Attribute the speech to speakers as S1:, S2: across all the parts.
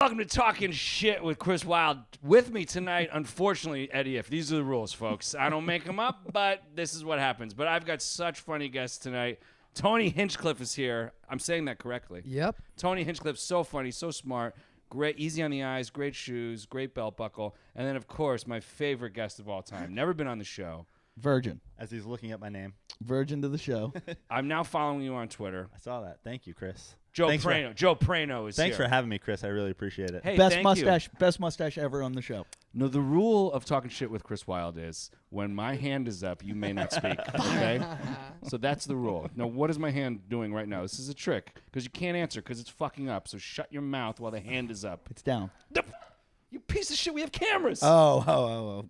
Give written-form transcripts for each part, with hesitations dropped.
S1: Welcome to Talking Shit with Chris Wylde. With me tonight, unfortunately, Eddie F. These are the rules, folks. I don't make them up, but this is what happens. But I've got such funny guests tonight. Tony Hinchcliffe is here. I'm saying that correctly.
S2: Yep.
S1: Tony Hinchcliffe, so funny, so smart, great, easy on the eyes, great shoes, great belt buckle. And then, of course, my favorite guest of all time. Never been on the show.
S3: Virgin.
S4: As he's looking up my name.
S3: Virgin to the show.
S1: I'm now following you on Twitter.
S4: I saw that. Thank you, Chris.
S1: Joe Praino is
S4: Thanks
S1: here.
S4: for having me, Chris. I really appreciate it.
S1: Hey,
S3: best
S1: thank
S3: mustache,
S1: you.
S3: best mustache ever on the show.
S1: No, the rule of Talking Shit with Chris Wylde is when my hand is up, you may not speak. Okay? So that's the rule. Now, what is my hand doing right now? This is a trick because you can't answer because it's fucking up. So shut your mouth while the hand is up.
S3: It's down.
S1: You piece of shit. We have cameras.
S3: Oh,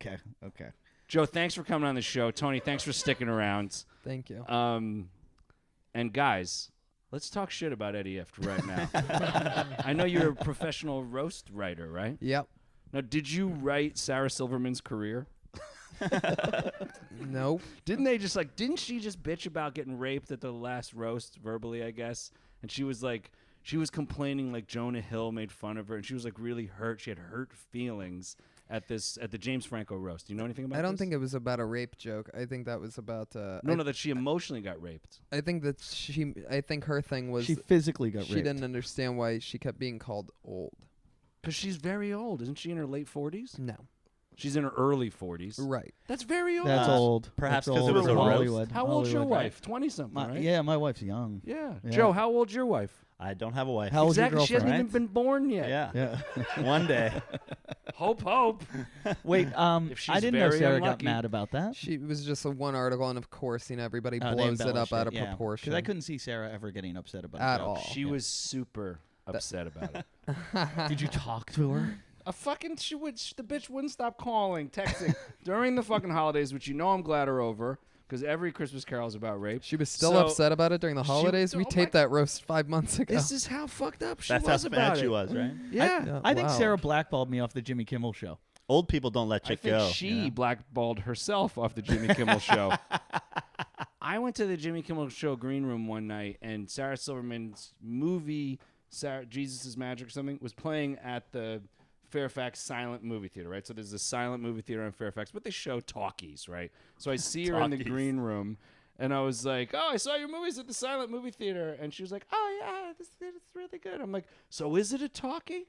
S3: okay.
S1: Joe, thanks for coming on the show. Tony, thanks for sticking around.
S2: Thank you.
S1: And guys, let's talk shit about Eddie F right now. I know you're a professional roast writer, right?
S2: Yep.
S1: Now, did you write Sarah Silverman's career?
S2: Nope.
S1: Didn't she just bitch about getting raped at the last roast verbally, I guess? And she was complaining like Jonah Hill made fun of her, and she was like really hurt. She had hurt feelings at the James Franco roast. Do you know anything about this?
S2: I don't think it was about a rape joke. I think that was about
S1: that she emotionally got raped.
S2: I think her thing was
S3: She physically got
S2: she
S3: raped.
S2: didn't understand why she kept being called old.
S1: Because she's very old. Isn't she in her late 40s?
S2: No.
S1: She's in her early 40s.
S2: Right.
S1: That's very old.
S3: That's old.
S4: Perhaps
S3: That's
S4: 'cause
S3: old
S4: it was
S3: for
S4: a roast.
S3: Hollywood.
S1: How old's your
S3: Hollywood.
S1: wife? 20-something, right?
S3: Yeah, my wife's young.
S1: Yeah.
S3: Yeah.
S1: Joe, how old's your wife?
S4: I don't have a wife.
S3: How old's your
S1: Exactly. She hasn't
S3: girlfriend?
S1: even been born yet.
S4: Yeah.
S3: Yeah.
S4: One day.
S1: Hope.
S3: Wait,
S1: If she's
S3: I didn't know
S1: very
S3: Sarah
S1: unlucky.
S3: got mad about that.
S2: She was just a one article, and of course, everybody
S3: Oh, they
S2: blows it up
S3: embellished
S2: out of
S3: yeah.
S2: proportion.
S3: Because I couldn't see Sarah ever getting upset about
S2: At
S3: it.
S2: all.
S1: She was super upset about it.
S3: Did you talk to her?
S1: The bitch wouldn't stop calling, texting during the fucking holidays, which I'm glad are over, because every Christmas Carol is about rape.
S2: She was still
S1: So-
S2: upset about it during the holidays. We
S1: oh
S2: taped
S1: my-
S2: that roast 5 months ago.
S1: This is how fucked up she
S4: That's
S1: was
S4: how
S1: about
S4: bad
S1: it.
S4: she was, right?
S1: Yeah.
S3: I think
S2: Wow.
S3: Sarah blackballed me off the Jimmy Kimmel show.
S4: Old people don't let
S1: I
S4: chick
S1: think
S4: go.
S1: she blackballed herself off the Jimmy Kimmel show. I went to the Jimmy Kimmel show green room one night, and Sarah Silverman's movie, Jesus is Magic or something, was playing at the Fairfax Silent Movie Theater, right? So there's a silent movie theater in Fairfax, but they show talkies, right? So I see her in the
S4: Talkies.
S1: green room, and I was like, oh, I saw your movies at the Silent Movie Theater. And she was like, oh, yeah, it's really good. I'm like, so is it a talkie?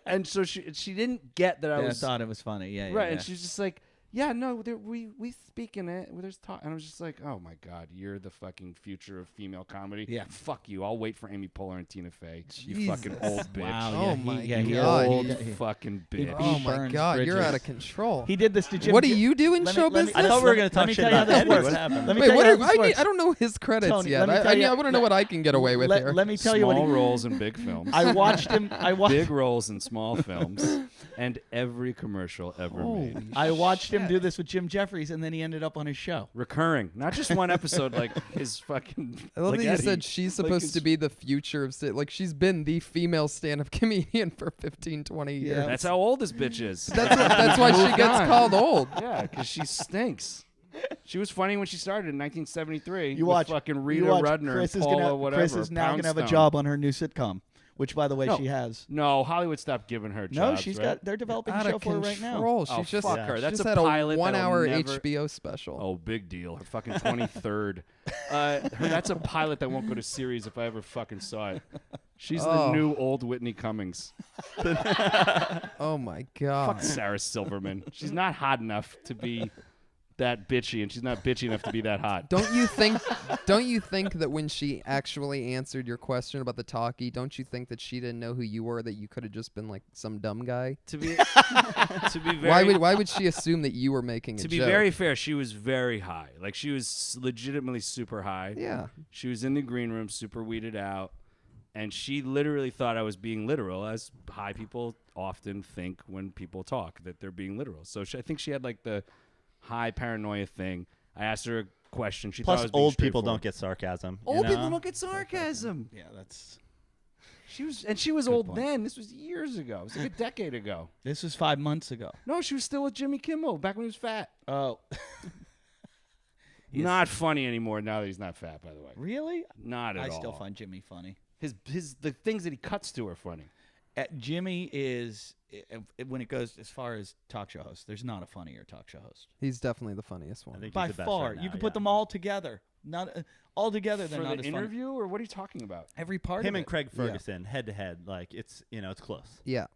S1: and so she didn't get that I
S3: thought it was funny. Yeah,
S1: right,
S3: yeah.
S1: and she's just like, yeah, no, we speak in it. There's talk, and I was just like, oh my god, you're the fucking future of female comedy.
S3: Yeah.
S1: Fuck you. I'll wait for Amy Poehler and Tina Fey. You
S2: Jesus.
S1: fucking old bitch.
S3: Wow.
S2: Oh
S3: yeah,
S2: my
S3: he, yeah, he
S2: God.
S1: Old
S3: he-
S1: fucking
S3: he-
S1: bitch.
S2: Oh my
S3: burns
S2: God, you're
S3: bridges.
S2: out of control.
S3: He did this to Jim.
S2: What do you do in show business?
S4: I thought we were going to
S3: Let
S4: talk
S3: me
S4: shit
S3: tell you how
S4: about
S3: this
S4: Eddie.
S3: works.
S4: What happened?
S3: Let me
S2: Wait,
S3: tell
S2: what
S3: you
S2: are,
S3: how this works.
S2: I don't know his credits
S3: Tony,
S2: yet.
S3: let me tell you-
S2: I want to know what I can get away with here.
S3: Let me tell you what
S1: Small
S3: he,
S1: roles in big films.
S3: I watched him.
S1: Big roles in small films, and every commercial ever made.
S3: I watched him do this with Jim Jeffries, and then he ended up on his show.
S1: Recurring, not just one episode like his fucking.
S2: I love
S1: like
S2: that you
S1: Eddie.
S2: said she's supposed to be the future of like she's been the female stand-up comedian for 15, 20 years.
S3: Yeah.
S1: That's how old this bitch is.
S2: That's why she gets
S1: on.
S2: called old.
S1: Yeah, because she stinks. She was funny when she started in 1973.
S3: You
S1: with
S3: watch
S1: fucking
S3: you
S1: Rita
S3: watch,
S1: Rudner
S3: Chris
S1: and
S3: is
S1: Paula
S3: gonna,
S1: whatever.
S3: Chris is now going to have a
S1: Poundstone.
S3: job on her new sitcom, which, by the way,
S1: No.
S3: she has.
S1: No, Hollywood stopped giving her
S3: No,
S1: jobs.
S3: she's
S1: right?
S3: got. They're developing a
S2: Out
S3: show
S2: of
S3: for her right now.
S2: control.
S1: Oh,
S2: She's just
S1: fuck her.
S2: she
S1: That's
S2: just
S1: a
S2: had
S1: pilot
S2: a
S1: that'll
S2: 1-hour
S1: never-
S2: HBO special.
S1: Oh, big deal. Her fucking 23rd. That's a pilot that won't go to series if I ever fucking saw it. She's the
S2: Oh.
S1: new old Whitney Cummings.
S2: Oh my God.
S1: Fuck Sarah Silverman. She's not hot enough to be that bitchy, and she's not bitchy enough to be that hot.
S2: Don't you think that when she actually answered your question about the talkie, don't you think that she didn't know who you were, that you could have just been like some dumb guy?
S1: To be very
S2: Why would she assume that you were making a
S1: to
S2: joke?
S1: be very fair, she was very high. Like she was legitimately super high.
S2: Yeah.
S1: She was in the green room, super weeded out, and she literally thought I was being literal, as high people often think when people talk, that they're being literal. So I think she had like the high paranoia thing. I asked her a question. She thought I
S4: Plus,
S1: was being
S4: old people
S1: straightforward.
S4: don't get sarcasm. you
S1: Old
S4: know?
S1: people don't get sarcasm.
S3: Yeah, that's.
S1: She was old
S3: point.
S1: then. This was years ago. It was like a decade ago.
S3: This was 5 months ago.
S1: No, she was still with Jimmy Kimmel back when he was fat.
S3: Oh. He's-
S1: Not funny anymore now that he's not fat, by the way.
S3: Really?
S1: Not at
S3: I
S1: all.
S3: still find Jimmy funny.
S1: the things that he cuts to are funny.
S3: Jimmy is when it goes as far as talk show hosts. There's not a funnier talk show host
S2: He's definitely the funniest
S4: I
S2: one.
S4: think
S3: by
S4: he's the best
S3: far.
S4: right now,
S3: You can put
S4: yeah.
S3: them all together. Not all together. They're
S1: For
S3: not
S1: the
S3: as funny.
S1: interview, or what are you talking about?
S3: Every part
S4: Him
S3: of
S4: and
S3: it.
S4: Craig Ferguson head to head, like it's it's close.
S2: Yeah.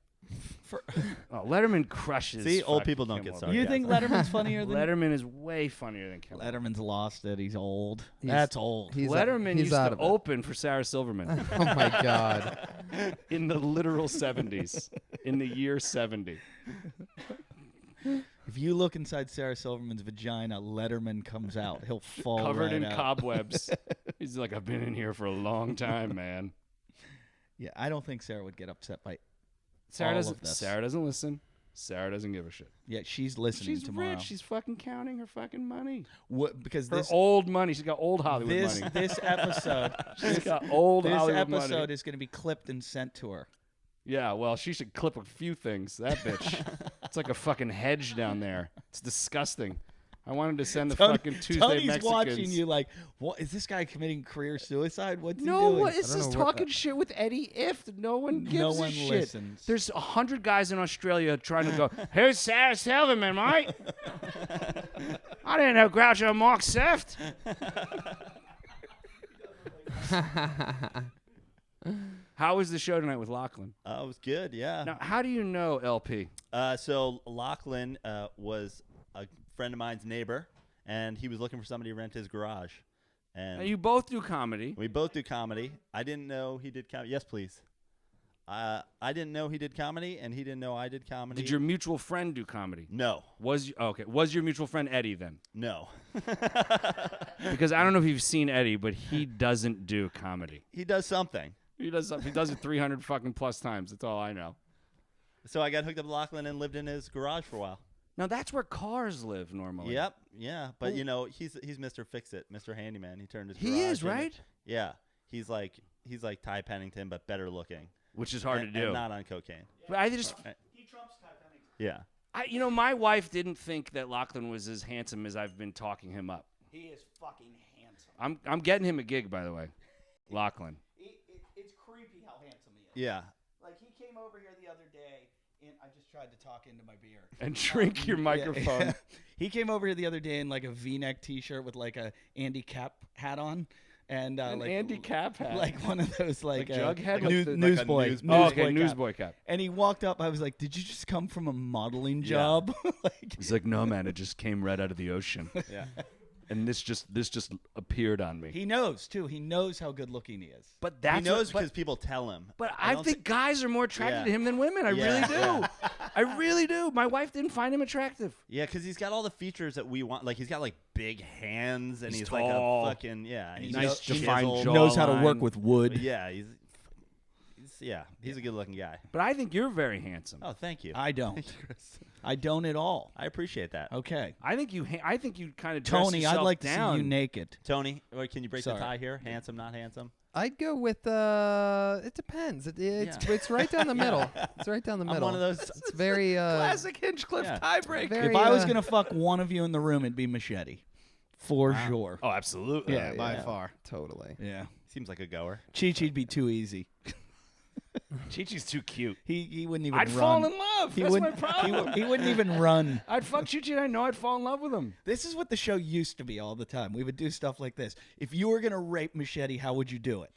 S1: Oh, Letterman crushes.
S4: See, old
S1: fucking
S4: people don't get
S1: Kimmel.
S4: sorry.
S3: You think Letterman's funnier than
S1: Letterman is way funnier than Kimmel.
S3: Letterman's lost it. He's old.
S2: He's-
S3: That's old.
S1: Letterman
S2: he's
S1: used
S2: out
S1: to
S2: of it.
S1: open for Sarah Silverman
S2: Oh my God.
S1: in the literal 70s, in the year 70.
S3: If you look inside Sarah Silverman's vagina, Letterman comes out. He'll fall
S1: Covered
S3: right
S1: in
S3: out.
S1: cobwebs. He's like, I've been in here for a long time, man.
S3: Yeah, I don't think Sarah would get upset by.
S1: Sarah
S3: All
S1: doesn't.
S3: of this.
S1: Sarah doesn't listen. Sarah doesn't give a shit.
S3: Yeah, she's listening
S1: She's
S3: tomorrow.
S1: rich. She's fucking counting her fucking money.
S3: What, because
S1: Her
S3: this
S1: old money. She's got old Hollywood
S3: this
S1: money.
S3: this episode
S1: She's got old
S3: this
S1: Hollywood
S3: episode
S1: money.
S3: is going to be clipped and sent to her.
S1: Yeah, well, she should clip a few things. That bitch. It's like a fucking hedge down there. It's disgusting. I wanted to send the fucking Tuesday
S3: Tony's
S1: Mexicans.
S3: watching you like, what is this guy committing career suicide? What's he
S1: No,
S3: doing?
S1: what is
S2: I don't
S1: this
S2: know what
S1: talking shit with Eddie Ift? No one gives
S3: No
S1: a
S3: one
S1: shit.
S3: listens.
S1: There's 100 guys in Australia trying to go, here's Sarah Silverman, mate. I didn't know Groucho Marx surfed. How was the show tonight with Lachlan?
S4: It was good, yeah.
S1: Now, how do you know LP?
S4: So Lachlan was a friend of mine's neighbor, and he was looking for somebody to rent his garage. And
S1: Now, you both do comedy.
S4: we both do comedy. I didn't know he did comedy. Yes, please. I didn't know he did comedy, and he didn't know I did comedy.
S1: Did your mutual friend do comedy?
S4: No,
S1: Was your mutual friend Eddie then?
S4: no.
S1: Because I don't know if you've seen Eddie, but he doesn't do comedy.
S4: He does something.
S1: He does it 300 fucking plus times. That's all I know.
S4: So I got hooked up with Lachlan and lived in his garage for a while.
S1: Now that's where cars live normally.
S4: Yep, yeah. But he's Mr. Fix-It, Mr. Handyman. He turned his
S1: He
S4: garage
S1: is,
S4: into-
S1: right?
S4: Yeah. He's like Ty Pennington, but better looking.
S1: Which is hard
S4: and,
S1: to do.
S4: And not on cocaine.
S1: But I just,
S3: He trumps Ty Pennington.
S4: Yeah.
S1: my wife didn't think that Lachlan was as handsome as I've been talking him up.
S3: He is fucking handsome.
S1: I'm getting him a gig, by the way. Lachlan.
S3: It's creepy how handsome he is.
S4: Yeah.
S3: Like he came over here the other day, and I just tried to talk into my beer.
S1: And drink your microphone.
S3: Yeah. He came over here the other day in like a V-neck T-shirt with like a Andy Cap hat on, and
S1: An
S3: like
S1: Andy Cap hat.
S3: like one of those like
S1: Jughead?
S3: newsboy.
S4: Like a
S1: Oh, okay,
S3: cap.
S1: newsboy cap.
S3: And he walked up. I was like, "Did you just come from a modeling job?" Like,
S1: He's like, no, man, it just came right out of the ocean.
S4: Yeah.
S1: And this just appeared on me.
S3: he knows too. He knows how good looking he is.
S1: But that's
S4: he knows
S1: what-
S4: because people tell him.
S1: But I
S4: don't
S1: think guys are more attracted
S4: Yeah.
S1: to him than women. I
S4: Yeah,
S1: really do.
S4: yeah.
S1: I really do. My wife didn't find him attractive.
S4: Yeah, because he's got all the features that we want. Like he's got like big hands, and
S1: He's
S4: he's like
S1: tall.
S4: a fucking and he's
S1: Nice
S4: chiseled.
S1: defined jaw.
S3: Knows how to work
S1: Jawline.
S3: with wood.
S4: But yeah, he's a good looking guy.
S1: But I think you're very handsome.
S4: Oh, thank you.
S3: I don't.
S4: Thank you, Chris.
S3: I don't at all.
S4: I appreciate that.
S3: Okay,
S1: I think you kind of dress
S3: Tony,
S1: yourself
S3: I'd like
S1: down.
S3: to see you naked.
S4: Tony, can you break
S3: Sorry.
S4: the tie here? Handsome, not handsome?
S2: I'd go with it depends. It's right down the middle. It's right down the middle.
S4: I'm one of those.
S2: It's very
S1: Classic Hinchcliffe
S4: Yeah.
S1: tiebreaker.
S2: very,
S3: If I was gonna fuck one of you in the room, it'd be Machete, for sure.
S1: Oh, absolutely.
S3: Yeah, by
S2: yeah.
S3: far.
S2: Totally.
S3: Yeah,
S4: Seems like a goer.
S3: Chi-Chi'd be too easy.
S1: Chi-Chi's too cute.
S3: He wouldn't even
S1: I'd
S3: run.
S1: fall in love.
S3: He
S1: That's my
S3: wouldn't.
S1: problem.
S3: He wouldn't even run.
S1: I'd fuck Chi-Chi and I know I'd fall in love with him.
S3: This is what the show used to be all the time. We would do stuff like this. If you were gonna rape Machete, how would you do it?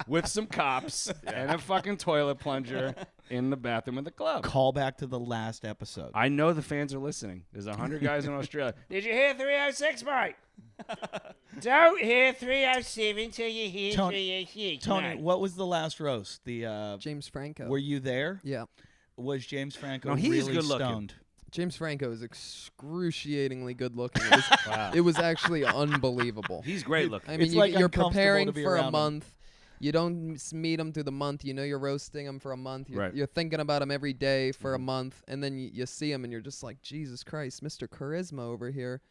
S1: With some cops and a fucking toilet plunger in the bathroom of the club.
S3: Call back to the last episode.
S1: I know the fans are listening. There's 100 guys in Australia. Did you hear 306, mate? Don't hear 307 till you hear
S3: Tony-
S1: 306.
S3: Tony,
S1: mate.
S3: what was the last roast? The
S2: James Franco.
S3: were you there?
S2: Yeah.
S3: Was James Franco
S1: No, he's
S3: really
S1: good looking.
S3: stoned?
S2: James Franco is excruciatingly good looking. It was actually unbelievable.
S1: He's great looking.
S2: I mean,
S3: It's like
S2: you're
S3: uncomfortable
S2: preparing
S3: to be
S2: for a
S3: around him.
S2: month. You don't meet him through the month. You know you're roasting him for a month. You're,
S1: Right.
S2: you're thinking about him every day for a month, and then you see him, and you're just like, Jesus Christ, Mr. Charisma over here.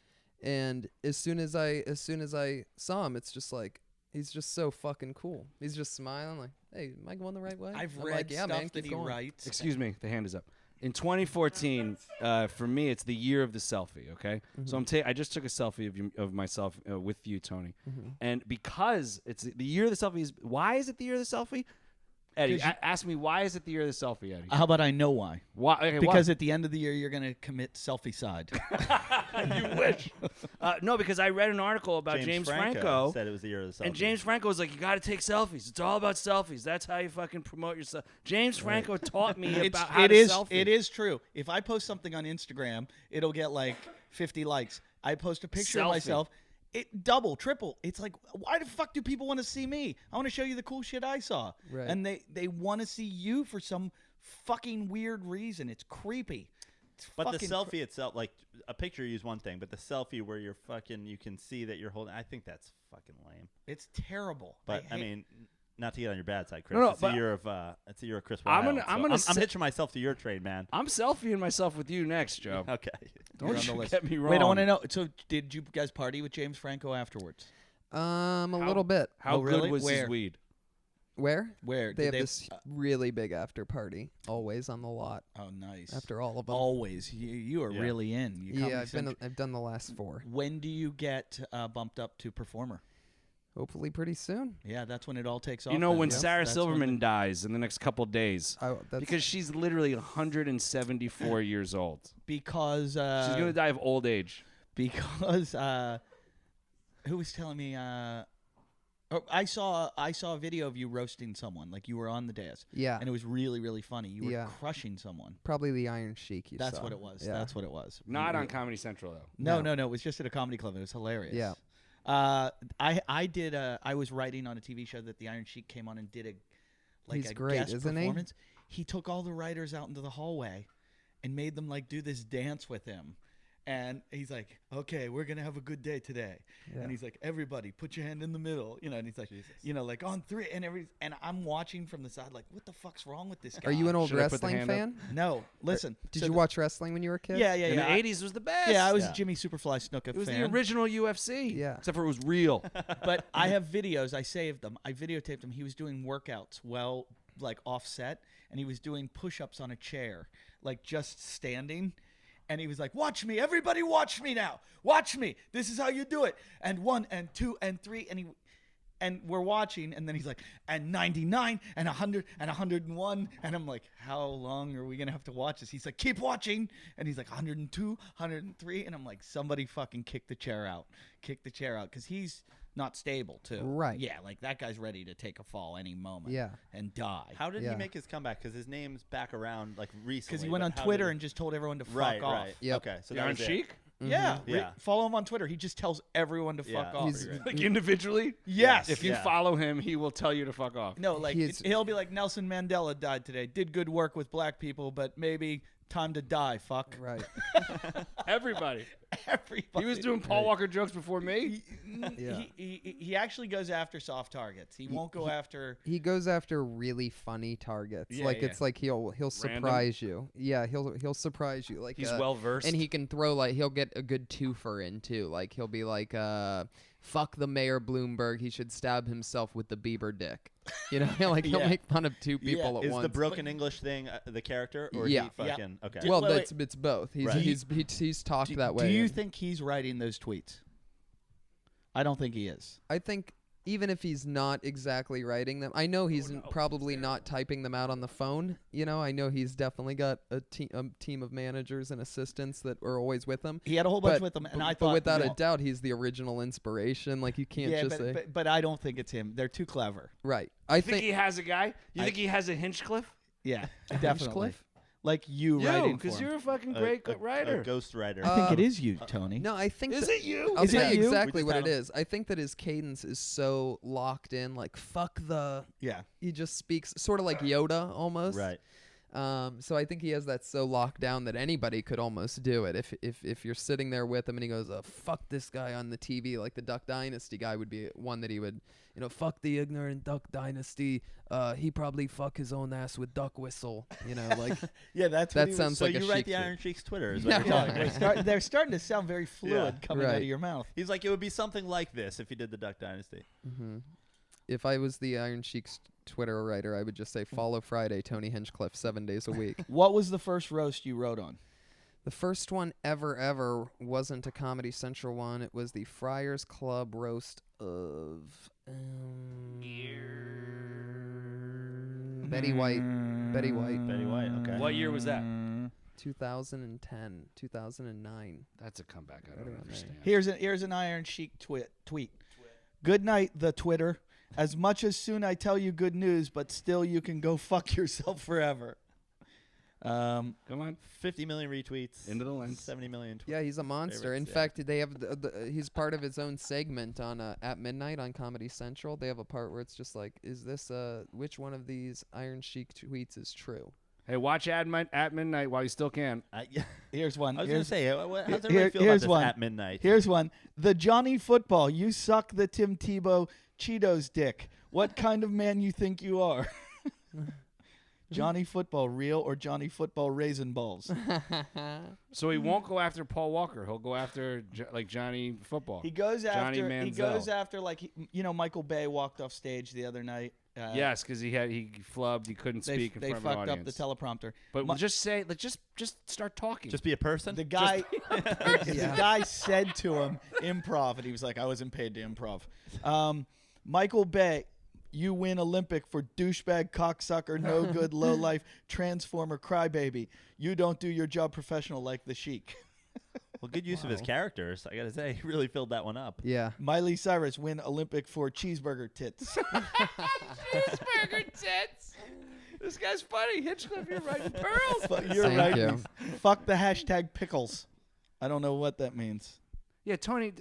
S2: And as soon as I saw him, it's just like he's just so fucking cool. He's just smiling like, "Hey, am I going the right way?"
S3: I've
S2: I'm
S3: read
S2: like, yeah,
S3: stuff
S2: man,
S3: that
S2: keep
S3: he
S2: going.
S3: writes.
S1: Excuse me, the hand is up. In 2014, for me, it's the year of the selfie. Okay, so I just took a selfie of myself with you, Tony, and because it's the year of the selfie, why is it the year of the selfie? Eddie, ask me, why is it the year of the selfie, Eddie?
S3: How about I know why?
S1: Why? Okay,
S3: Because at the end of the year, you're going to commit selfie-side.
S1: you wish. No, because I read an article about James Franco
S4: said it was the year of the selfie.
S1: and James Franco was like, you got to take selfies. It's all about selfies. That's how you fucking promote yourself. James Franco taught me about how to selfie.
S3: It is true. If I post something on Instagram, it'll get like 50 likes. I post a picture of myself. It double, triple. It's like, why the fuck do people want to see me? I want to show you the cool shit I saw.
S2: Right.
S3: And they want to see you for some fucking weird reason. It's creepy.
S4: But the selfie itself, like a picture is one thing, but the selfie where you're fucking, you can see that you're holding, I think that's fucking lame.
S3: It's terrible.
S4: But I mean, not to get on your bad side, Chris.
S1: No,
S4: it's a year of Chris
S1: I'm
S4: Wylde.
S1: gonna
S4: I'm hitching myself to your trade, man.
S1: I'm selfieing myself with you next, Joe.
S4: Okay.
S1: Don't you get me wrong.
S3: Wait, I want to know. So, did you guys party with James Franco afterwards?
S2: A little bit.
S1: How
S3: really?
S1: good was
S3: Where?
S1: his weed?
S2: Where?
S3: Where?
S2: They have this really big after party, always on the lot.
S3: Oh, nice.
S2: After all of them.
S3: Always. You are really in.
S2: I've done the last 4.
S3: When do you get bumped up to performer?
S2: Hopefully pretty soon.
S3: Yeah, that's when it all takes off.
S1: You know,
S3: then.
S1: when
S3: That's-
S1: Sarah
S3: that's when
S1: Silverman dies in the next couple days,
S2: That's
S1: because she's literally 174 years old.
S3: because
S1: She's gonna die of old age.
S3: because who was telling me? I saw a video of you roasting someone, like you were on the dais.
S2: Yeah.
S3: And it was really, really funny. You were
S2: Yeah.
S3: crushing someone.
S2: Probably the Iron Sheik you
S3: That's
S2: saw.
S3: what it was.
S2: Yeah.
S3: That's what it was.
S1: Not on Comedy Central though.
S3: No. It was just at a comedy club. It was hilarious.
S2: Yeah.
S3: I did. I was writing on a TV show that the Iron Sheik came on and did
S2: He's
S3: a
S2: great,
S3: guest
S2: isn't he?
S3: performance. He took all the writers out into the hallway and made them like do this dance with him. And he's like, okay, we're going to have a good day today.
S2: Yeah.
S3: And he's like, everybody, put your hand in the middle. You know, and he's like, like on 3. And I'm watching from the side like, what the fuck's wrong with this guy?
S2: Are you an old
S1: Should I put the
S2: wrestling
S1: hand up?
S2: fan?
S3: No, listen.
S2: Did
S3: so
S2: you watch wrestling when you were a kid?
S3: Yeah.
S1: In the 80s was the best.
S3: Yeah, I was a Jimmy Superfly Snuka
S1: It was
S3: fan.
S1: the original UFC.
S2: Yeah.
S1: Except for it was real.
S3: But I have videos. I saved them. I videotaped him. He was doing workouts like offset, and he was doing push-ups on a chair, like just standing. And he was like, watch me. Everybody watch me now. Watch me. This is how you do it. And 1 and 2 and 3. And we're watching. And then he's like, and 99 and 100 and 101. And I'm like, how long are we going to have to watch this? He's like, keep watching. And he's like, 102, 103. And I'm like, somebody fucking kick the chair out. Kick the chair out. Because he's not stable, too.
S2: Right.
S3: Yeah, like that guy's ready to take a fall any moment.
S2: Yeah.
S3: And die.
S4: How did he
S2: Yeah.
S4: make his comeback? Because his name's back around like recently.
S3: Because he went on
S4: but how
S3: Twitter
S4: did
S3: and just told everyone to fuck
S4: Right.
S3: off.
S2: Yep.
S4: Okay. So
S1: The
S4: that
S1: Iron
S4: was it.
S1: Sheik?
S3: Yeah,
S4: Yeah.
S3: follow him on Twitter. He just tells everyone to
S4: Yeah.
S3: fuck off.
S2: He's-
S1: Like individually?
S3: Yes.
S1: If you
S4: Yeah.
S1: follow him, he will tell you to fuck off.
S3: No, like
S2: He's-
S3: he'll be like, Nelson Mandela died today. Did good work with black people, but maybe time to die. Fuck.
S2: Right.
S1: Everybody.
S3: Everybody.
S1: He was doing Paul Walker jokes before me.
S2: Yeah.
S3: He actually goes after soft targets. He won't go after.
S2: He goes after really funny targets.
S3: Yeah,
S2: like
S3: yeah.
S2: it's like he'll surprise you. Yeah, he'll surprise you. Like
S1: He's well versed.
S2: and he can throw he'll get a good twofer in too. Like he'll be like, fuck the Mayor Bloomberg. He should stab himself with the Bieber dick. You know, he'll
S3: Yeah.
S2: make fun of 2 people at
S4: Is
S2: once.
S4: the broken English thing the character or
S2: Yeah.
S4: he fucking okay?
S3: Yeah.
S2: well,
S3: Wait,
S2: it's both. He's
S4: Right.
S2: he's talked that way.
S3: Do you
S2: and
S3: think he's writing those tweets? I don't think he is.
S2: I think even if he's not exactly writing them, I know he's probably not typing them out on the phone. You know, I know he's definitely got a team of managers and assistants that are always with him.
S3: He had a whole bunch with them, and I thought.
S2: But without a doubt, he's the original inspiration. Like you can't
S3: yeah,
S2: just say
S3: but I don't think it's him. They're too clever.
S2: right. I
S1: You think he has a guy? You think he has a Hinchcliffe?
S3: Yeah, definitely.
S2: Hinchcliffe?
S3: Like you writing for
S1: because
S3: him.
S1: you're a fucking
S4: A-
S1: great
S4: a
S1: writer.
S4: ghost writer.
S3: I think it is you, Tony.
S2: No, I think
S1: Is it you?
S2: I'll
S3: Is
S2: tell
S3: it
S2: you
S3: you?
S2: exactly
S3: We
S2: what
S3: just
S2: it is. I think that his cadence is so locked in. Like fuck the.
S3: Yeah.
S2: He just speaks sort of like Yoda almost.
S4: Right.
S2: So I think he has that so locked down that anybody could almost do it. If you're sitting there with him and he goes, fuck this guy on the TV, like the Duck Dynasty guy would be one that he would, fuck the ignorant Duck Dynasty. He probably fuck his own ass with duck whistle. Like
S3: Yeah, that's
S2: that
S3: what he was-
S2: sounds
S4: So
S2: like a
S4: you write
S2: Sheik
S4: the
S2: tweet.
S4: Iron Sheik's Twitter is what
S2: Yeah.
S4: you're
S3: Yeah,
S4: telling me.
S3: they're starting to sound very fluid coming out
S2: Right.
S3: of your mouth.
S4: He's like, it would be something like this if he did the Duck Dynasty.
S2: Mm-hmm. If I was the Iron Sheik's Twitter writer, I would just say follow Friday Tony Hinchcliffe 7 days a week.
S3: What was the first roast you wrote on?
S2: The first one ever wasn't a Comedy Central one. It was the Friars Club roast of Betty White.
S4: Betty White. Okay.
S1: What year was that?
S2: 2010, 2009.
S1: That's a comeback. I
S2: Right
S1: don't
S2: around
S1: understand.
S3: Here's an Iron Sheik tweet. Good night, the Twitter. As much as soon I tell you good news, but still you can go fuck yourself forever.
S1: Come on.
S4: 50 million retweets.
S1: Into the lens.
S4: 70 million tweets.
S2: Yeah, he's a monster. In fact, they have he's part of his own segment on At Midnight on Comedy Central. They have a part where it's just like, is this which one of these Iron Sheik tweets is true?
S1: Hey, watch At Midnight while you still can.
S4: Yeah.
S3: Here's one.
S4: I was going to say, how's everybody
S3: here-
S4: feel about
S3: here's
S4: this
S3: one.
S4: at midnight?
S3: Here's one. The Johnny Football. You suck the Tim Tebow Cheetos dick. What kind of man you think you are? Johnny Football real or Johnny Football raisin balls?
S1: So he won't go after Paul Walker. He'll go after like Johnny Football.
S3: He goes
S1: Johnny
S3: after. He
S1: Manziel.
S3: goes after like Michael Bay walked off stage the other night.
S1: Yes, because he flubbed. He couldn't
S3: They
S1: speak in front of
S3: fucked
S1: an
S3: up the
S1: audience.
S3: teleprompter.
S1: But
S3: My-
S1: just say, just start talking.
S4: Just be a person?
S3: The guy, the guy said to him, improv, and he was like, I wasn't paid to improv. Michael Bay, you win Olympic for douchebag, cocksucker, no good, low life, transformer, crybaby. You don't do your job professional like the Sheik.
S4: Well, good use of his characters. I got to say, he really filled that one up.
S2: Yeah.
S3: Miley Cyrus, win Olympic for cheeseburger tits.
S1: Cheeseburger tits. This guy's funny. Hinchcliffe, you're writing pearls.
S3: But you're
S2: Thank
S3: right.
S2: you.
S3: Fuck the hashtag pickles. I don't know what that means.
S1: Yeah, Tony,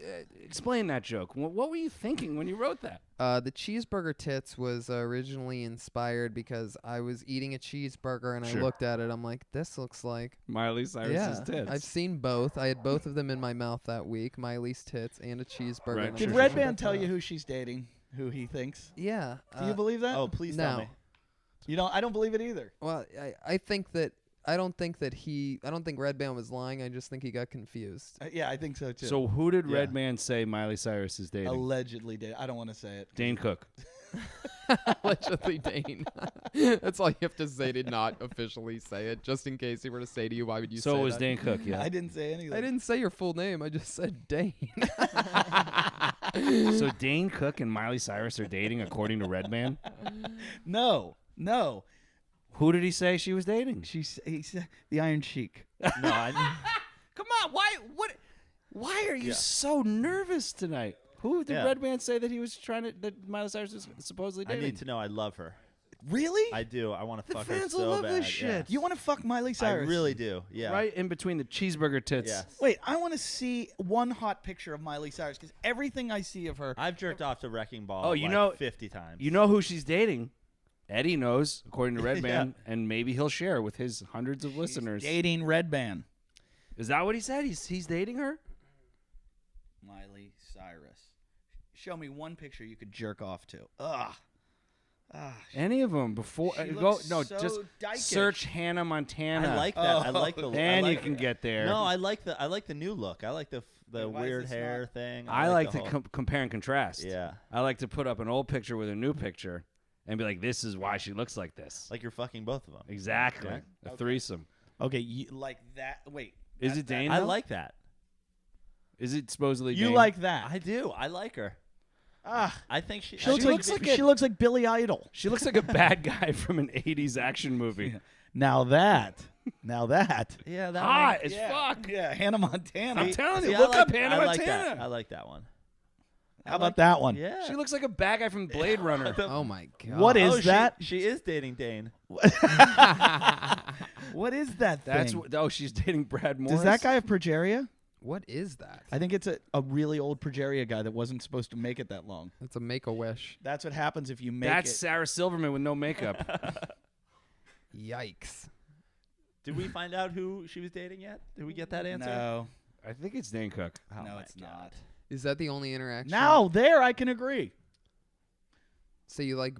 S1: explain that joke. What were you thinking when you wrote that?
S2: The cheeseburger tits was originally inspired because I was eating a cheeseburger and
S1: Sure.
S2: I looked at it. I'm like, this looks like
S1: Miley Cyrus's tits.
S2: I've seen both. I had both of them in my mouth that week, Miley's tits and a cheeseburger.
S1: Right.
S2: and I'm
S3: Did
S1: Sure,
S2: like,
S3: Redman
S2: "Shut
S3: tell
S2: up."
S3: you who she's dating? Who he thinks?
S2: Yeah.
S3: Do you believe that?
S4: Oh, please
S2: no.
S4: tell me.
S3: You don't. I don't believe it either.
S2: Well, I think that I don't think Redman was lying. I just think he got confused.
S3: Yeah, I think so too.
S1: So who did
S3: Yeah.
S1: Redman say Miley Cyrus is dating?
S3: Allegedly did. I don't want to say it.
S1: Dane Cook.
S2: Allegedly, Dane. That's all you have to say to not officially say it, just in case he were to say to you, why would you say
S1: So it was
S2: that?
S1: Dane Cook, yeah.
S3: I didn't say anything.
S2: I didn't say your full name. I just said Dane.
S1: So Dane Cook and Miley Cyrus are dating according to Redman?
S3: No.
S1: Who did he say she was dating?
S3: He said the Iron Sheik.
S4: No,
S1: Come on, why are you so nervous tonight? Who did
S4: Yeah.
S1: Redman say that he was that Miley Cyrus was supposedly
S4: I
S1: dating?
S4: need to know. I love her.
S3: Really?
S4: I do. I want to
S1: The
S4: fuck her
S1: fans
S4: so
S1: will love
S4: bad.
S1: this shit.
S4: Yes.
S3: You want to fuck Miley
S4: I
S3: Cyrus?
S4: really do. Yeah.
S1: Right in between the cheeseburger tits.
S4: Yes.
S3: Wait, I want to see one hot picture of Miley Cyrus because everything I see of her.
S4: I've jerked off to Wrecking Ball.
S1: Oh, you
S4: like
S1: know-
S4: 50 times.
S1: You know who she's dating? Eddie knows, according to Redman,
S4: Yeah.
S1: and maybe he'll share with his hundreds of listeners.
S3: Dating Redman.
S1: Is that what he said? He's dating her?
S3: Miley Cyrus. Show me one picture you could jerk off to. Ugh.
S1: Any of them before?
S3: She
S1: Go
S3: looks
S1: no,
S3: so
S1: just
S3: dykish.
S1: search Hannah Montana.
S4: I like that. I like the.
S1: Then
S4: I
S1: you
S4: like,
S1: can get there.
S4: No, I like the new look. I like the
S3: why is
S4: weird
S3: this
S4: hair
S3: not-
S4: thing.
S1: I like
S4: the
S1: to
S4: whole-
S1: compare and contrast.
S4: Yeah.
S1: I like to put up an old picture with a new picture and be like, this is why she looks like this.
S4: Like you're fucking both of them.
S1: Exactly.
S4: Yeah.
S1: A threesome.
S3: Okay, you like that? Wait.
S1: Is it Dane?
S4: I
S1: though?
S4: like that.
S1: Is it supposedly
S3: You
S1: Dane?
S3: like that?
S4: I do. I like her.
S3: Ah.
S4: I think she.
S3: She looks
S4: I
S3: like
S4: think
S3: she looks like Billy Idol.
S1: She looks like a bad guy from an 80s action movie.
S3: Now that.
S4: Yeah, that
S1: Hot
S4: one.
S1: as fuck.
S3: Yeah, Hannah Montana.
S1: I'm telling
S4: See,
S1: you,
S4: I
S1: look
S4: like,
S1: up Hannah
S4: I like
S1: Montana.
S4: that. I like that one.
S3: How about that one?
S4: Yeah.
S1: She looks like a bad guy from Blade Runner.
S2: Oh my god.
S3: What is
S4: she-
S3: that?
S4: She is dating Dane.
S3: What is that
S1: That's
S3: thing?
S1: she's dating Brad Morris.
S3: Does that guy have progeria?
S2: What is that?
S3: I think it's a really old progeria guy that wasn't supposed to make it that long.
S2: It's a Make-A-Wish.
S3: That's what happens if you make
S1: That's
S3: it.
S1: Sarah Silverman with no makeup.
S2: Yikes.
S4: Did we find out who she was dating yet? Did we get that answer?
S3: No.
S1: I think it's Dane Cook.
S4: Oh
S3: No,
S4: my
S3: it's
S4: God.
S3: not.
S2: Is that the only interaction?
S3: Now, there I can agree.
S2: So you like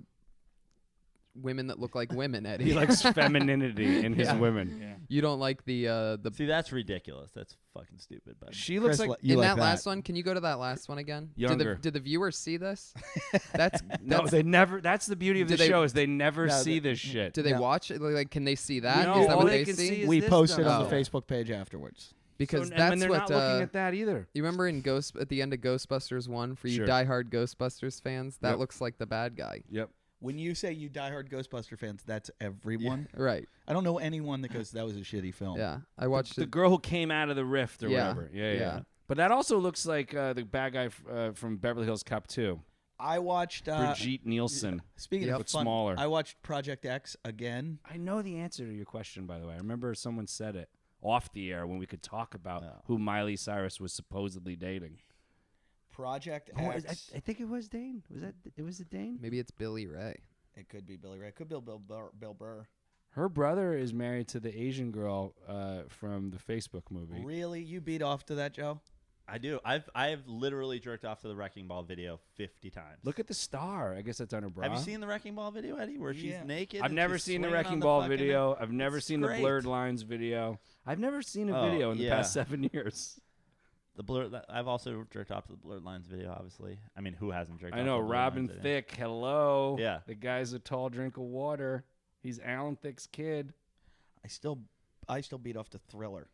S2: women that look like women, Eddie?
S1: He likes femininity in his
S2: Yeah.
S1: women.
S2: You don't like the
S4: See, that's ridiculous. That's fucking stupid. But
S1: She looks
S3: Chris,
S1: like
S3: you
S2: in
S3: like
S2: that last one. Can you go to that last one again?
S1: Younger.
S2: Did the viewers see this? That's
S1: no. They never. That's the beauty of
S2: Do
S1: the
S2: they-
S1: show is they never
S3: No,
S1: see this shit.
S2: do they
S3: Yeah.
S2: watch it? Like, can they see that?
S1: No,
S2: Is that
S1: all
S2: what
S1: they
S2: they
S1: can
S2: see?
S1: see is
S3: We
S1: this
S3: posted
S1: stuff.
S3: on the Facebook page afterwards.
S2: Because
S1: So,
S2: that's
S1: and they're
S2: what
S1: not looking at that either.
S2: you remember in at the end of Ghostbusters 1 for you
S1: Sure.
S2: diehard Ghostbusters fans. That
S1: Yep.
S2: looks like the bad guy.
S1: Yep.
S3: When you say you diehard Ghostbuster fans, that's everyone.
S2: Right.
S3: I don't know anyone that goes, that was a shitty film.
S2: Yeah. I watched
S1: The
S2: it.
S1: girl who came out of the rift or
S2: Yeah,
S1: whatever. Yeah.
S2: yeah.
S1: But that also looks like the bad guy from Beverly Hills Cop 2.
S3: I watched.
S1: Brigitte Nielsen.
S3: Speaking
S2: Yep.
S3: of
S1: But
S3: fun,
S1: smaller.
S3: I watched Project X again.
S1: I know the answer to your question, by the way. I remember someone said it off the air when we could talk about who Miley Cyrus was supposedly dating.
S3: Project
S1: Oh,
S3: X.
S1: I think it was Dane. Was it Dane?
S2: Maybe it's Billy Ray.
S3: It could be Billy Ray. It could be Bill Burr.
S1: Her brother is married to the Asian girl from the Facebook movie.
S3: Really? You beat off to that, Joe?
S4: I do. I've literally jerked off to the Wrecking Ball video 50 times.
S1: Look at the star. I guess that's on her bra.
S4: Have you seen the Wrecking Ball video, Eddie, where she's naked?
S1: I've
S4: and
S1: never
S4: she's
S1: seen the
S4: swinging on
S1: Wrecking
S4: the
S1: Ball
S4: fucking-
S1: video. I've never
S4: It's
S1: seen the
S4: great.
S1: Blurred Lines video. I've never seen a
S4: Oh,
S1: video in the
S4: yeah.
S1: past 7 years.
S4: I've also jerked off to the Blurred Lines video, obviously. I mean, who hasn't jerked off
S1: I
S4: to
S1: know.
S4: the Blurred
S1: Robin
S4: Lines video?
S1: Thicke, hello.
S4: Yeah.
S1: The guy's a tall drink of water. He's Alan Thicke's kid.
S3: I still beat off to Thriller.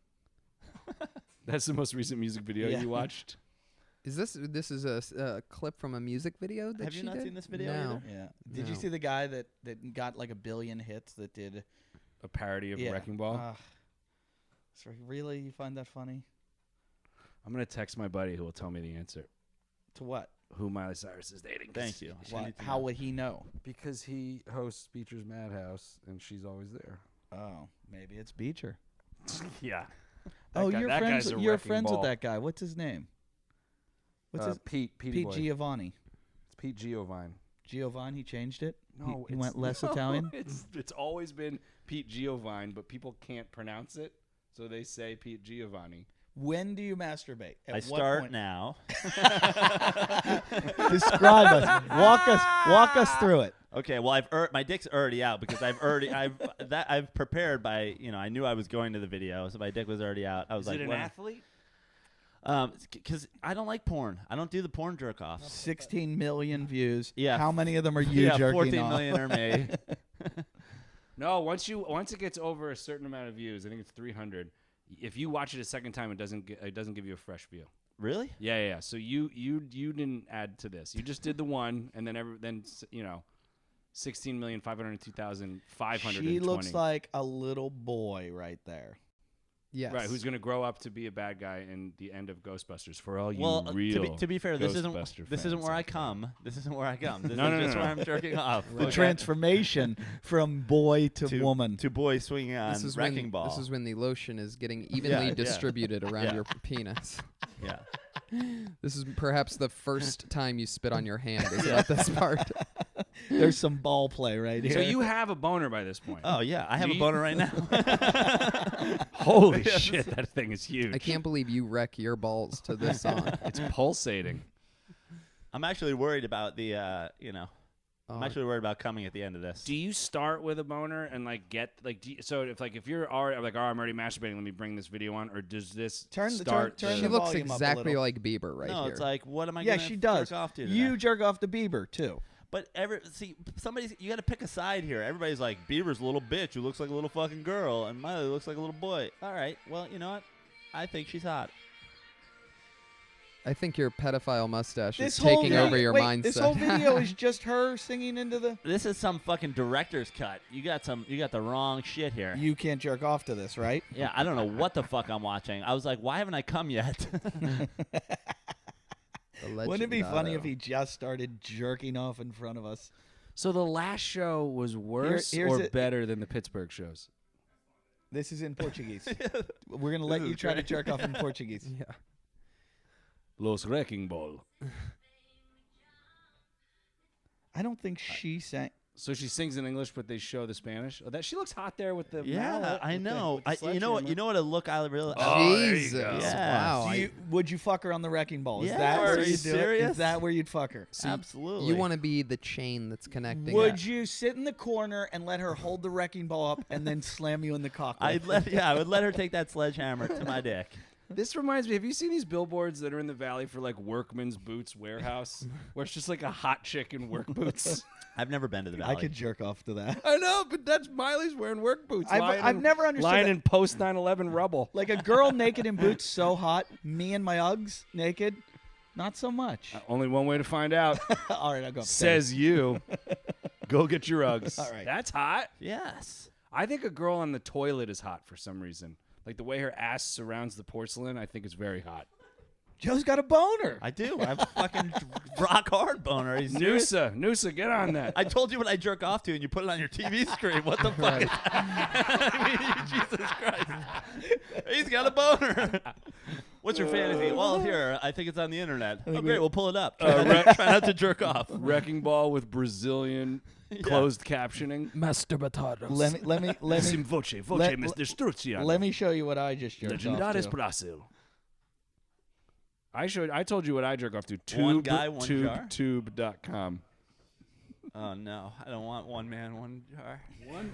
S1: That's the most recent music video
S3: Yeah.
S1: you watched?
S2: Is this is a clip from a music video that
S4: Have you
S2: she
S4: not
S2: did?
S4: seen this video
S2: No.
S4: either?
S3: Yeah. Did you
S2: No.
S3: see the guy that got like 1 billion hits that did?
S1: A parody of
S3: Yeah.
S1: Wrecking Ball?
S3: So really, you find that funny?
S1: I'm going to text my buddy who will tell me the answer.
S3: To what?
S1: Who Miley Cyrus is dating.
S4: Thank you. I
S3: Why,
S4: need to
S3: how
S4: know.
S3: would he know?
S1: Because he hosts Beecher's Madhouse, and she's always there.
S3: Oh, maybe it's Beecher.
S1: Yeah.
S3: Oh,
S1: guy-
S3: you're
S1: that
S3: friends.
S1: guy's a
S3: You're
S1: wrecking
S3: friends
S1: ball.
S3: with that guy. What's his name? What's his
S1: Pete
S3: Pete Giovanni?
S1: It's Pete Giovanni.
S3: Giovanni. He changed it.
S1: No,
S3: he went less Italian.
S1: It's always been Pete Giovanni, but people can't pronounce it, so they say Pete Giovanni.
S3: When do you masturbate? At
S4: I
S3: what
S4: start
S3: point?
S4: now.
S3: Describe us. Walk us through it.
S4: Okay, well, my dick's already out because I've prepared by, I knew I was going to the video, so my dick was already out. I was
S1: Is
S4: like,
S1: it an
S4: well,
S1: athlete?
S4: because I don't like porn. I don't do the porn jerk off.
S3: 16 million views.
S4: Yeah.
S3: How many of them are you
S4: Yeah,
S3: jerking
S4: 14
S3: off?
S4: million are me.
S1: No, once it gets over a certain amount of views, I think it's 300. If you watch it a second time, it doesn't give you a fresh view.
S4: Really?
S1: Yeah. So you didn't add to this. You just did the one, and then 16,502,520.
S3: She looks like a little boy right there.
S2: Yes.
S1: Right, who's going to grow up to be a bad guy in the end of Ghostbusters for all you
S4: Well,
S1: real
S4: to be fair, this isn't
S1: Ghostbuster
S4: where
S1: fans
S4: I
S1: out there.
S4: come. This isn't where I come. This
S1: No,
S4: is
S1: no,
S4: just
S1: no,
S4: where
S1: no.
S4: I'm jerking off.
S3: The transformation from boy to woman.
S4: To boy swinging on
S2: This is
S4: Wrecking
S2: when
S4: Ball.
S2: this is when the lotion is getting evenly
S4: yeah.
S2: distributed around
S4: Yeah.
S2: your penis.
S4: yeah.
S2: This is perhaps the first time you spit on your hand. Is at this part.
S3: There's some ball play right here.
S1: So you have a boner by this point.
S4: Oh yeah, I have
S1: Do
S4: a
S1: you-
S4: boner right now.
S1: Holy shit, that thing is huge.
S2: I can't believe you wreck your balls to this song.
S1: It's pulsating.
S4: I'm actually worried about the, I'm
S2: Oh,
S4: actually worried about coming at the end of this.
S1: Do you start with a boner and so if you're already like, oh, I'm already masturbating, let me bring this video on, or does this
S3: Turn
S1: start?
S3: the
S2: she
S3: the
S2: looks
S3: volume up a
S2: exactly
S3: little.
S2: like Bieber right
S4: no,
S2: here.
S4: it's like, what am I?
S3: Yeah,
S4: gonna
S3: she does.
S4: Jerk off to
S3: You
S4: today?
S3: jerk off to Bieber too.
S4: But you got to pick a side here. Everybody's like, Bieber's a little bitch who looks like a little fucking girl, and Miley looks like a little boy. All right, well, you know what? I think she's hot.
S2: I think your pedophile mustache is
S3: whole
S2: taking
S3: video-
S2: over your
S3: wait,
S2: mindset.
S3: This whole video is just her singing into the.
S4: This is some fucking director's cut. You got the wrong shit here.
S3: You can't jerk off to this, right?
S4: Yeah, I don't know what the fuck I'm watching. I was like, why haven't I come yet?
S3: Wouldn't it be funny if he just started jerking off in front of us?
S1: So the last show was worse
S3: here's
S1: or
S3: it.
S1: better than the Pittsburgh shows?
S3: This is in Portuguese. We're gonna let you try to jerk off in Portuguese.
S2: Yeah.
S1: Los Wrecking Ball.
S3: I don't think she sang.
S1: So she sings in English, but they show the Spanish. Oh, that she looks hot there with the
S4: Yeah,
S1: mallet,
S4: I
S1: with the-
S4: know.
S1: with the
S4: You know what?
S1: sledgehammer.
S4: You know what? A look I really.
S1: Oh, there you
S2: Jesus.
S1: go.
S4: Yeah.
S2: Wow.
S3: Would you fuck her on the wrecking ball? Is
S4: Yeah,
S3: that where
S4: are you
S3: you'd do it?
S4: serious?
S3: Is that where you'd fuck her?
S4: Absolutely.
S2: You want to be the chain that's connecting.
S3: Would you sit in the corner and let her hold the wrecking ball up and then slam you in the cock?
S4: I would let her take that sledgehammer to my dick.
S1: This reminds me, have you seen these billboards that are in the valley for like Workman's Boots Warehouse, where it's just like a hot chick in work boots?
S4: I've never been to the valley.
S3: I could jerk off to that.
S1: I know, but that's Miley's wearing work boots.
S3: I've never understood
S1: lying
S3: that.
S1: in post 9/11 rubble.
S3: Like a girl naked in boots so hot, me and my Uggs naked, not so much.
S1: Only one way to find out.
S3: All right, I'll go upstairs.
S1: Says you. Go get your Uggs.
S3: All right.
S1: That's hot.
S4: Yes.
S1: I think a girl on the toilet is hot for some reason. Like the way her ass surrounds the porcelain, I think is very hot.
S3: Joe's got a boner.
S4: I do. I have a fucking rock hard boner. Are you serious?
S1: Noosa, get on that.
S4: I told you what I jerk off to, and you put it on your TV screen. What the fuck? Is that? I mean, Jesus Christ. He's got a boner. What's your fantasy? Well, here, I think it's on the internet. Oh, great. We'll pull it up. Try not to jerk off.
S1: Wrecking ball with Brazilian closed captioning.
S2: Masturbatados.
S3: Let me
S1: Sim voce,
S3: let-
S1: Mr. Struzziano.
S3: let me show you what I just jerked off
S1: Legendaris
S3: to.
S1: Brasil. I told you what I jerk off to.
S4: One guy, one jar?
S1: Tube.com.
S4: Oh, no. I don't want one man, one jar.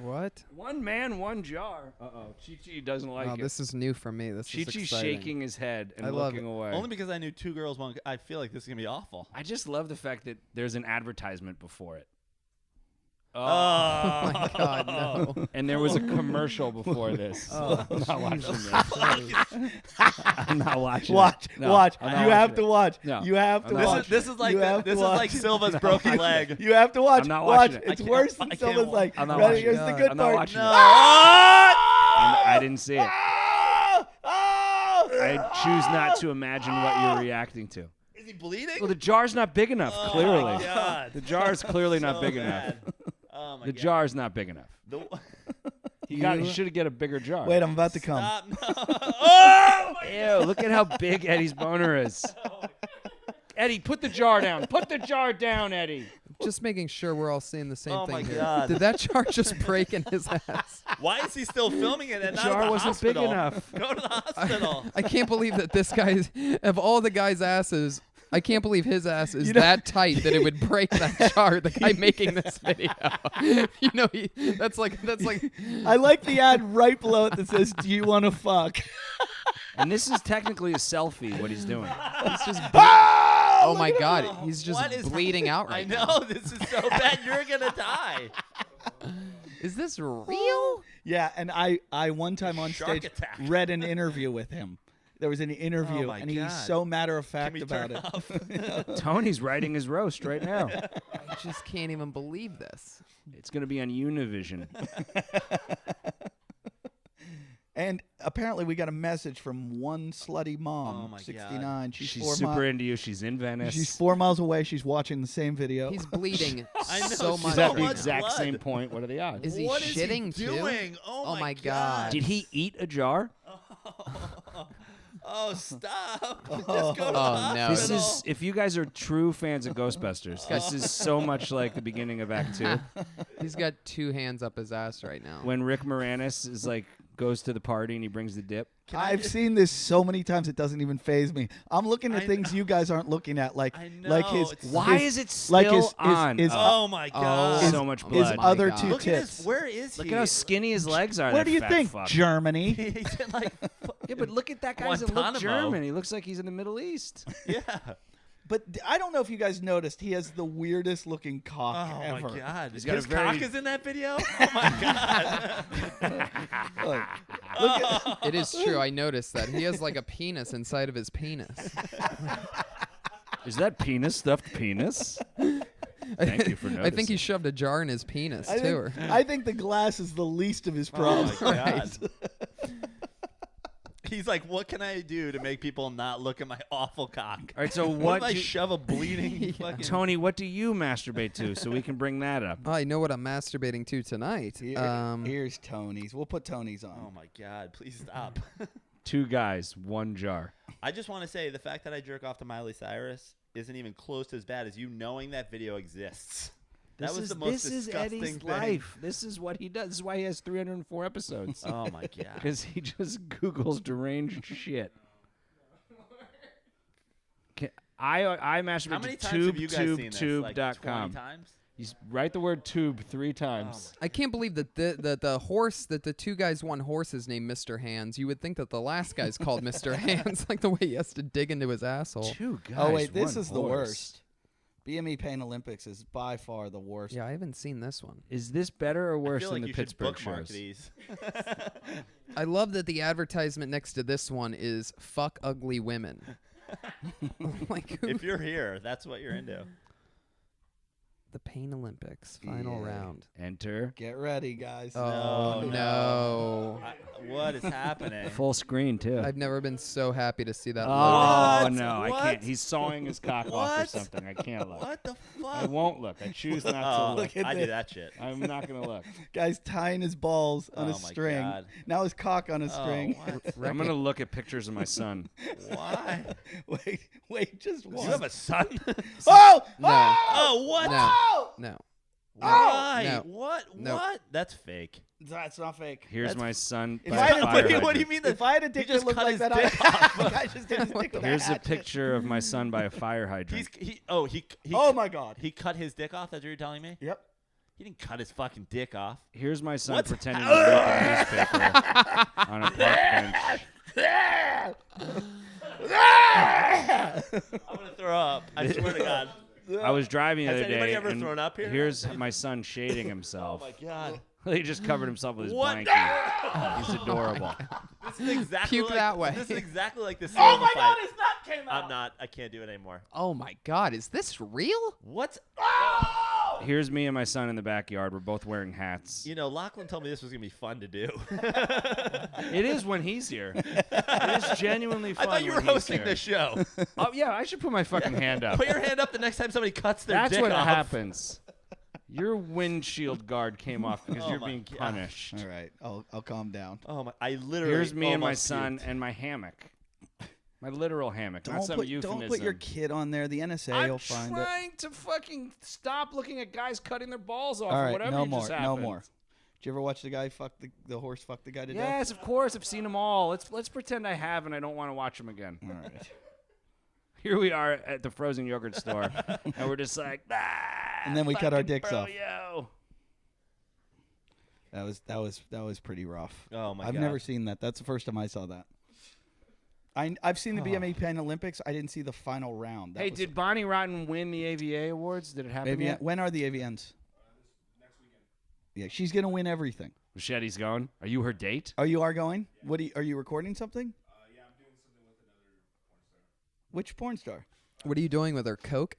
S2: What?
S1: One man, one jar. Chi-Chi doesn't like
S2: Oh,
S1: it.
S2: this is new for me. This is
S1: Chi-Chi's
S2: exciting.
S1: shaking his head and
S2: I love
S1: looking
S2: it.
S1: away.
S4: Only because I knew 2 girls, 1 I feel like this is going to be awful.
S1: I just love the fact that there's an advertisement before it.
S2: Oh my God, no.
S1: And there was a commercial before this.
S2: Oh,
S1: I'm not watching this. I'm not watching
S3: Watch,
S1: it. No,
S3: watch.
S1: I'm not
S3: You have
S1: watching
S3: to
S1: it.
S3: watch.
S1: No.
S3: You have to
S1: I'm not
S3: watch.
S1: watching
S4: This is like
S3: You have to
S4: this is
S3: watch.
S4: like Silva's broken leg.
S3: You have to watch.
S1: I'm not
S3: watch.
S1: watching it.
S3: It's
S4: I
S3: worse
S4: can't-
S3: than
S4: I can't
S3: Silva's
S4: wa-
S3: like.
S1: I'm not
S3: Ready?
S1: watching
S3: Here's
S2: it.
S3: the good
S1: I'm not
S3: part.
S1: watching it.
S4: No.
S1: I didn't see it.
S3: Oh!
S1: I choose not to imagine what you're reacting to.
S4: Is he bleeding?
S1: Well, the jar's not big enough, clearly.
S4: Oh, my God.
S1: The jar's clearly not
S4: So
S1: big
S4: bad.
S1: enough.
S4: Oh, my
S1: The
S4: God.
S1: jar's not big enough. He should get a bigger jar.
S3: Wait, I'm about to come.
S4: Stop. No. Oh, my
S1: Ew, look at how big Eddie's boner is. Eddie, put the jar down. Put the jar down, Eddie.
S2: Just making sure we're all seeing the same
S4: Oh
S2: thing
S4: my
S2: here.
S4: God.
S2: Did that jar just break in his ass?
S4: Why is he still filming it and
S1: The
S4: not at
S1: jar
S4: the
S1: wasn't big
S4: hospital?
S1: enough.
S4: Go to the hospital.
S2: I can't believe that this guy, of all the guy's asses, I can't believe his ass is that tight that it would break that jar. The guy making this video, that's like.
S3: I like the ad right below it that says, "Do you want to fuck?"
S1: And this is technically a selfie, what he's doing.
S2: He's just.
S3: Oh,
S2: Oh my
S3: look at
S2: God,
S3: him.
S2: he's just
S4: What is-
S2: bleeding out
S4: I
S2: right
S4: know.
S2: now.
S4: This is so bad. You're going to die.
S2: Is this real?
S3: Yeah, and I one time on
S4: Shark
S3: stage
S4: attack.
S3: read an interview with him. There was an interview,
S4: Oh, my
S3: and
S4: God.
S3: he's so matter of
S4: Can
S3: fact
S4: we
S3: about
S4: turn
S3: it.
S4: off?
S1: Tony's writing his roast right now.
S2: I just can't even believe this.
S1: It's going to be on Univision.
S3: And apparently, we got a message from one slutty
S4: Oh,
S3: mom,
S4: my God.
S3: 69.
S1: She's
S3: 4
S1: super into you. She's in Venice.
S3: She's 4 miles away. She's watching the same video.
S2: He's bleeding
S4: I know,
S2: so
S4: she's
S2: much.
S1: She's at
S4: so
S1: the
S2: right
S4: much
S2: now.
S1: exact
S4: blood.
S1: same point. What are the odds?
S2: Is he
S4: What is
S2: shitting
S4: he
S2: too?
S4: doing?
S2: Oh my God.
S1: Did he eat a jar?
S4: Oh, stop. Just go to
S2: Oh,
S4: the
S2: no.
S4: hospital.
S1: This is, if you guys are true fans of Ghostbusters, this is so much like the beginning of Act 2.
S2: He's got 2 hands up his ass right now.
S1: When Rick Moranis is like, goes to the party and he brings the dip.
S3: I've seen this so many times it doesn't even faze me. I'm looking at
S4: I
S3: things you guys aren't looking at, like
S4: I
S3: like
S4: know,
S3: his.
S4: it's-
S1: Why
S3: his-
S1: is it still
S3: like his
S1: on?
S4: Oh, my God.
S1: so much
S2: oh
S1: blood.
S3: his
S2: my
S3: other
S2: God.
S3: 2
S4: Look at
S3: tits?
S4: his. Where is
S1: Look
S4: he?
S1: at how skinny his legs are.
S3: Where
S1: that
S3: do you
S1: fat
S3: think?
S1: fuck.
S3: Germany.
S4: He's in like.
S1: Yeah, but look at that guy. Doesn't look
S4: Guantanamo.
S1: German. He looks like he's in the Middle East.
S4: Yeah.
S3: But I don't know if you guys noticed, he has the weirdest looking cock
S4: Oh
S3: ever.
S4: my God!
S1: He's got a
S4: His
S1: very-
S4: cock is in that video. Oh my God!
S3: Look at,
S2: It is true. I noticed that. He has like a penis inside of his penis.
S1: Is that penis stuffed penis? Thank you for noticing.
S2: I think he shoved a jar in his penis
S3: I
S2: too.
S3: think, I think the glass is the least of his
S4: Oh
S3: problems.
S4: my God! He's like, what can I do to make people not look at my awful cock?
S1: All right, so
S4: What
S1: what
S4: if I
S1: do
S4: shove a bleeding fucking?
S1: Tony, what do you masturbate to so we can bring that up?
S2: Oh, I know what I'm masturbating to tonight.
S3: Here's Tony's. We'll put Tony's on.
S4: Oh my God! Please stop.
S1: 2 guys, 1 jar.
S4: I just want to say the fact that I jerk off to Miley Cyrus isn't even close to as bad as you knowing that video exists. That was the most
S1: This is
S4: disgusting
S1: Eddie's
S4: thing.
S1: life. This is what he does. This is why he has 304 episodes.
S4: Oh my God!
S1: Because he just Googles deranged shit. I
S4: How
S1: masturbate
S4: many
S1: to
S4: times have you guys seen this? Like 20
S1: tubetube.com.
S4: times?
S1: You write the word tube 3 times.
S2: I can't believe that the horse that the 2 guys, 1 horse is named Mr. Hands. You would think that the last guy's called Mr. Hands, like the way he has to dig into his asshole.
S1: 2 guys.
S3: Oh, wait, this
S1: 1
S3: is the
S1: horse.
S3: worst. BME Pain Olympics is by far the worst.
S2: Yeah, I haven't seen this one.
S1: Is this better or
S4: I
S1: worse
S4: feel
S1: than
S4: like
S1: the
S4: you should
S1: Pittsburgh
S4: bookmark
S1: shows?
S4: these.
S2: I love that the advertisement next to this one is "fuck ugly women." Like,
S4: If you're here, that's what you're into.
S2: The Pain Olympics final round.
S1: Enter.
S3: Get ready, guys.
S2: Oh no!
S4: What is happening?
S1: Full screen too.
S2: I've never been so happy to see that.
S1: Oh
S2: logo.
S1: no, I
S4: What?
S1: can't. He's sawing his cock off or
S4: What?
S1: something. I can't look.
S4: What the fuck?
S1: I won't look. I choose not to look.
S3: Look at
S4: I do
S3: this.
S4: that shit.
S1: I'm not gonna look.
S3: Guy's tying his balls on
S4: Oh
S3: a
S4: my
S3: string.
S4: God.
S3: Now his cock on a string.
S4: What?
S1: I'm gonna look at pictures of my son.
S4: Why?
S3: wait, just
S4: Do
S3: one.
S4: you have a son?
S3: Oh!
S2: No.
S4: Oh, what?
S2: No.
S3: Oh!
S2: No.
S4: Why?
S2: No.
S4: What?
S2: No.
S4: What? That's fake.
S3: That's not fake.
S1: Here's my son.
S3: If
S1: by
S3: I
S1: a
S3: had a-
S1: fire
S4: What do you
S1: hydrant.
S4: mean?
S3: If I had a dick
S4: just
S3: that looked
S4: cut
S3: like
S4: his
S3: that,
S4: dick
S3: the guy just did his dick with
S1: Here's a
S3: hatchet.
S1: picture of my son by a fire hydrant.
S4: He
S3: Oh my God.
S4: he cut his dick off. That's what you're telling me?
S3: Yep.
S4: He didn't cut his fucking dick off.
S1: Here's my son
S4: What's
S1: pretending to read a newspaper on a park bench.
S4: I'm gonna throw up. I swear to God.
S1: I was driving the
S4: Has
S1: other
S4: anybody
S1: day,
S4: ever
S1: and
S4: thrown up here?
S1: here's my son shading himself.
S4: Oh my God.
S1: He just covered himself with his
S4: What?
S1: blankie. He's adorable.
S4: This is exactly
S2: Puke
S4: like,
S2: that way.
S4: This is exactly like the scene
S3: Oh
S4: in the
S3: my
S4: fight.
S3: God, his nut came out.
S4: I'm not. I can't do it anymore.
S2: Oh my God! Is this real?
S4: What?
S1: Here's me and my son in the backyard. We're both wearing hats.
S4: You know, Lachlan told me this was gonna be fun to do.
S1: It is when he's here. It is genuinely
S4: I
S1: fun.
S4: thought you were
S1: when he's
S4: hosting
S1: here.
S4: this show.
S1: Oh yeah, I should put my fucking hand up.
S4: Put your hand up the next time somebody cuts their
S1: That's
S4: dick
S1: what
S4: off.
S1: happens. Your windshield guard came off because
S4: Oh
S1: you're
S4: my
S1: being
S4: God.
S1: punished.
S3: All right, I'll calm down.
S4: Oh my! I literally.
S1: Here's me and my
S4: almost
S1: son
S4: puked.
S1: and my hammock. My literal hammock, not some euphemism.
S3: Don't put your kid on there. The NSA
S1: I'm
S3: will find it.
S1: trying to fucking stop looking at guys cutting their balls off
S3: All
S1: or
S3: right,
S1: whatever
S3: no
S1: just
S3: more, no
S1: happened.
S3: more. Did you ever watch the guy fuck the horse fuck the guy to death?
S1: Yes, of course. I've seen them all. Let's pretend I have and I don't want to watch them again.
S3: All right.
S1: Here we are at the frozen yogurt store, and we're just like,
S3: And then we cut our
S1: fucking
S3: dicks off.
S1: fro-yo."
S3: That was pretty rough.
S4: Oh my
S3: I've
S4: God.
S3: never seen that. That's the first time I saw that. I've seen the BME Pan Olympics. I didn't see the final round. That
S1: Hey,
S3: was
S1: did Bonnie Rotten win the AVA awards? Did it happen
S3: AVN
S1: yet?
S3: when are the AVNs? Next weekend. Yeah, she's gonna win everything.
S1: Machete's going. Are you her date?
S3: Oh, you are going? What? Are you recording something?
S5: Yeah, I'm doing something with another porn star.
S3: Which porn star?
S2: What are you doing with her? Coke?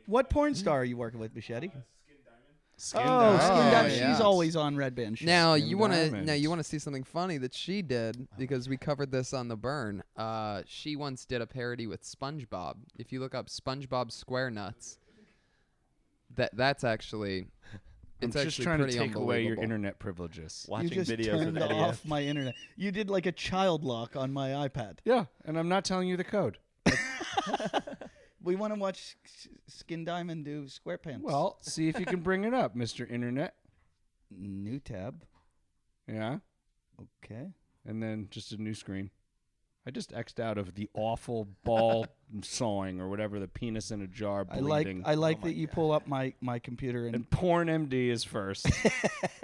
S3: What porn star are you working with, Machete?
S1: Skin
S3: Oh,
S1: Diamond.
S3: Skin
S2: Oh,
S3: Diamond.
S2: yeah.
S3: She's always on Red Band. Show.
S2: Now
S1: Skin
S2: you want to
S1: Diamond.
S2: see something funny that she did because we covered this on the burn. She once did a parody with SpongeBob. If you look up SpongeBob Square Nuts, that's actually
S1: I'm
S2: it's
S1: just
S2: actually
S1: trying to
S2: pretty
S1: take away your
S2: unbelievable.
S1: internet privileges.
S3: you
S4: Watching
S3: just
S4: videos
S3: turned
S4: with Eddie.
S3: off my internet. You did like a child lock on my iPad.
S1: Yeah, and I'm not telling you the code.
S3: We want to watch Skin Diamond do SquarePants.
S1: Well, see if you can bring it up, Mr. Internet.
S3: new tab.
S1: Yeah,
S3: Okay.
S1: and then just a new screen. I just X'd out of the awful ball sawing or whatever, the penis in a jar bleeding.
S3: I like that you pull up my computer and
S1: And Porn MD is first.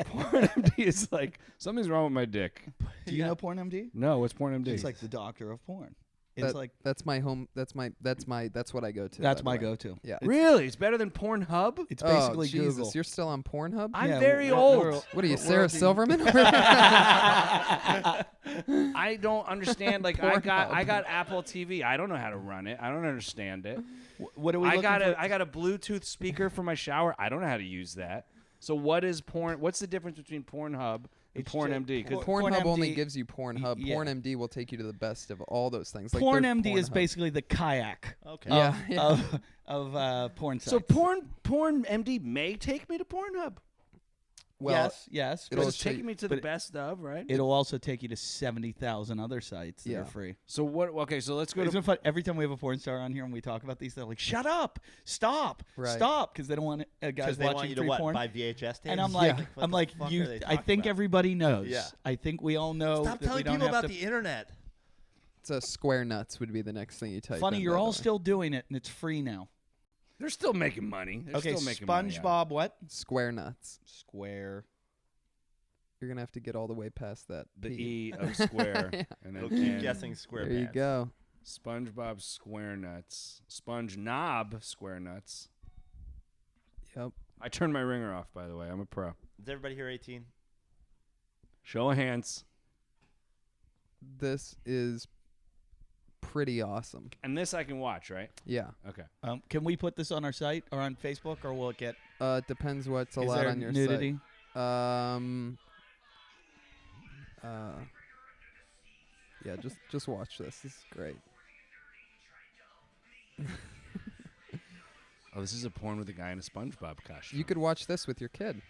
S1: Porn MD is like, something's wrong with my dick.
S3: do you know Porn MD?
S1: No, what's Porn MD?
S3: It's like the doctor of porn. It's like
S2: That's my home. That's what I go to.
S3: that's
S2: by
S3: my
S2: the way.
S3: go-to.
S2: Yeah.
S1: Really? It's better than Pornhub?
S3: It's basically
S2: oh, Jesus,
S3: Google.
S2: you're still on Pornhub?
S1: I'm
S3: Yeah,
S1: very
S3: we're-
S1: old.
S3: we're-
S2: What are you,
S3: we're
S2: Sarah
S3: the-
S2: Silverman?
S1: I don't understand. Like I
S2: Pornhub.
S1: got Apple TV. I don't know how to run it. I don't understand it.
S3: What are we
S1: I
S3: looking
S1: got
S3: for?
S1: I got a Bluetooth speaker for my shower. I don't know how to use that. So what is porn? What's the difference between Pornhub and
S3: It's
S1: Porn
S3: just
S1: MD? 'Cause
S2: Pornhub only
S3: MD
S2: gives you Pornhub.
S3: yeah.
S2: Porn MD will take you to the best of all those things. Like
S3: Porn
S2: there's
S3: MD is
S2: Pornhub.
S3: basically the kayak
S4: Okay.
S2: Yeah.
S3: of porn sites.
S1: so Porn MD may take me to Pornhub.
S2: Well,
S3: yes.
S2: it'll
S1: But it's
S2: show
S1: taking
S2: you-
S1: me to the
S3: but
S1: best of, right?
S3: It'll also take you to 70,000 other sites that
S2: Yeah.
S3: are free.
S1: So what? Okay, so let's go
S3: Isn't
S1: to.
S3: it fun? Every time we have a porn star on here and we talk about these, they're like, "Shut up, stop,
S2: Right.
S3: stop," because they don't want guys
S4: Because they
S3: watching
S4: want you to
S3: free
S4: what?
S3: porn.
S4: Buy VHS tapes?
S3: And I'm like,
S4: What
S3: I'm
S4: the
S3: like,
S4: fuck
S3: you.
S4: are they
S3: I
S4: talking
S3: think
S4: about?
S3: everybody knows.
S4: Yeah.
S3: I think we all know.
S4: Stop
S3: that we
S4: telling
S3: don't
S4: people
S3: have
S4: about
S3: to.
S4: the internet.
S2: It's a Square Nuts would be the next thing you type.
S3: Funny,
S2: in,
S3: you're
S2: by the
S3: all
S2: way.
S3: still doing it, and it's free now.
S1: They're still making money. They're
S3: Okay,
S1: still making money.
S3: SpongeBob, what?
S2: Square Nuts.
S3: Square.
S2: You're gonna have to get all the way past that.
S1: The
S2: P.
S1: E of square.
S2: Yeah.
S1: And then
S4: We'll keep
S1: N.
S4: guessing square
S2: There you
S4: pants.
S2: go.
S1: SpongeBob Square Nuts. Sponge Knob Square Nuts.
S2: Yep.
S1: I turned my ringer off, by the way. I'm a pro.
S4: Is everybody here 18?
S1: Show of hands.
S2: This is pretty awesome.
S1: And this I can watch, right?
S2: Yeah.
S1: Okay.
S3: Can we put this on our site or on Facebook, or will it get?
S2: It depends what's
S3: Is
S2: allowed
S3: there
S2: on your
S3: nudity?
S2: site. Yeah, just watch this. This is great.
S1: Oh, this is a porn with a guy in a SpongeBob costume.
S2: You could watch this with your kid.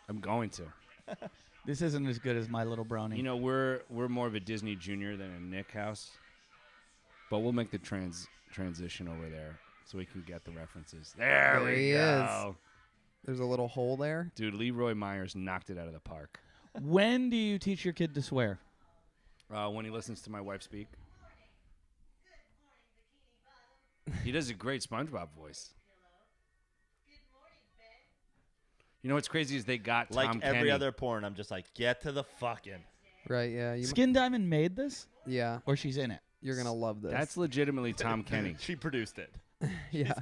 S1: I'm going to.
S3: This isn't as good as My Little Brownie.
S1: You know, we're more of a Disney Junior than a Nick House, but we'll make the transition over there so we can get the references. There we
S2: he
S1: go.
S2: is. There's a little hole there.
S1: Dude, Leroy Myers knocked it out of the park.
S3: When do you teach your kid to swear?
S1: When he listens to my wife speak. He does a great SpongeBob voice. You know what's crazy is they got
S4: Like
S1: Tom
S4: every
S1: Kenny.
S4: other porn, I'm just like, get to the fucking.
S2: Right, yeah.
S3: Skin Diamond made this,
S2: Yeah,
S3: or she's in it?
S2: you're going to love this.
S1: That's legitimately Tom Kenny.
S4: She produced it.
S2: yeah.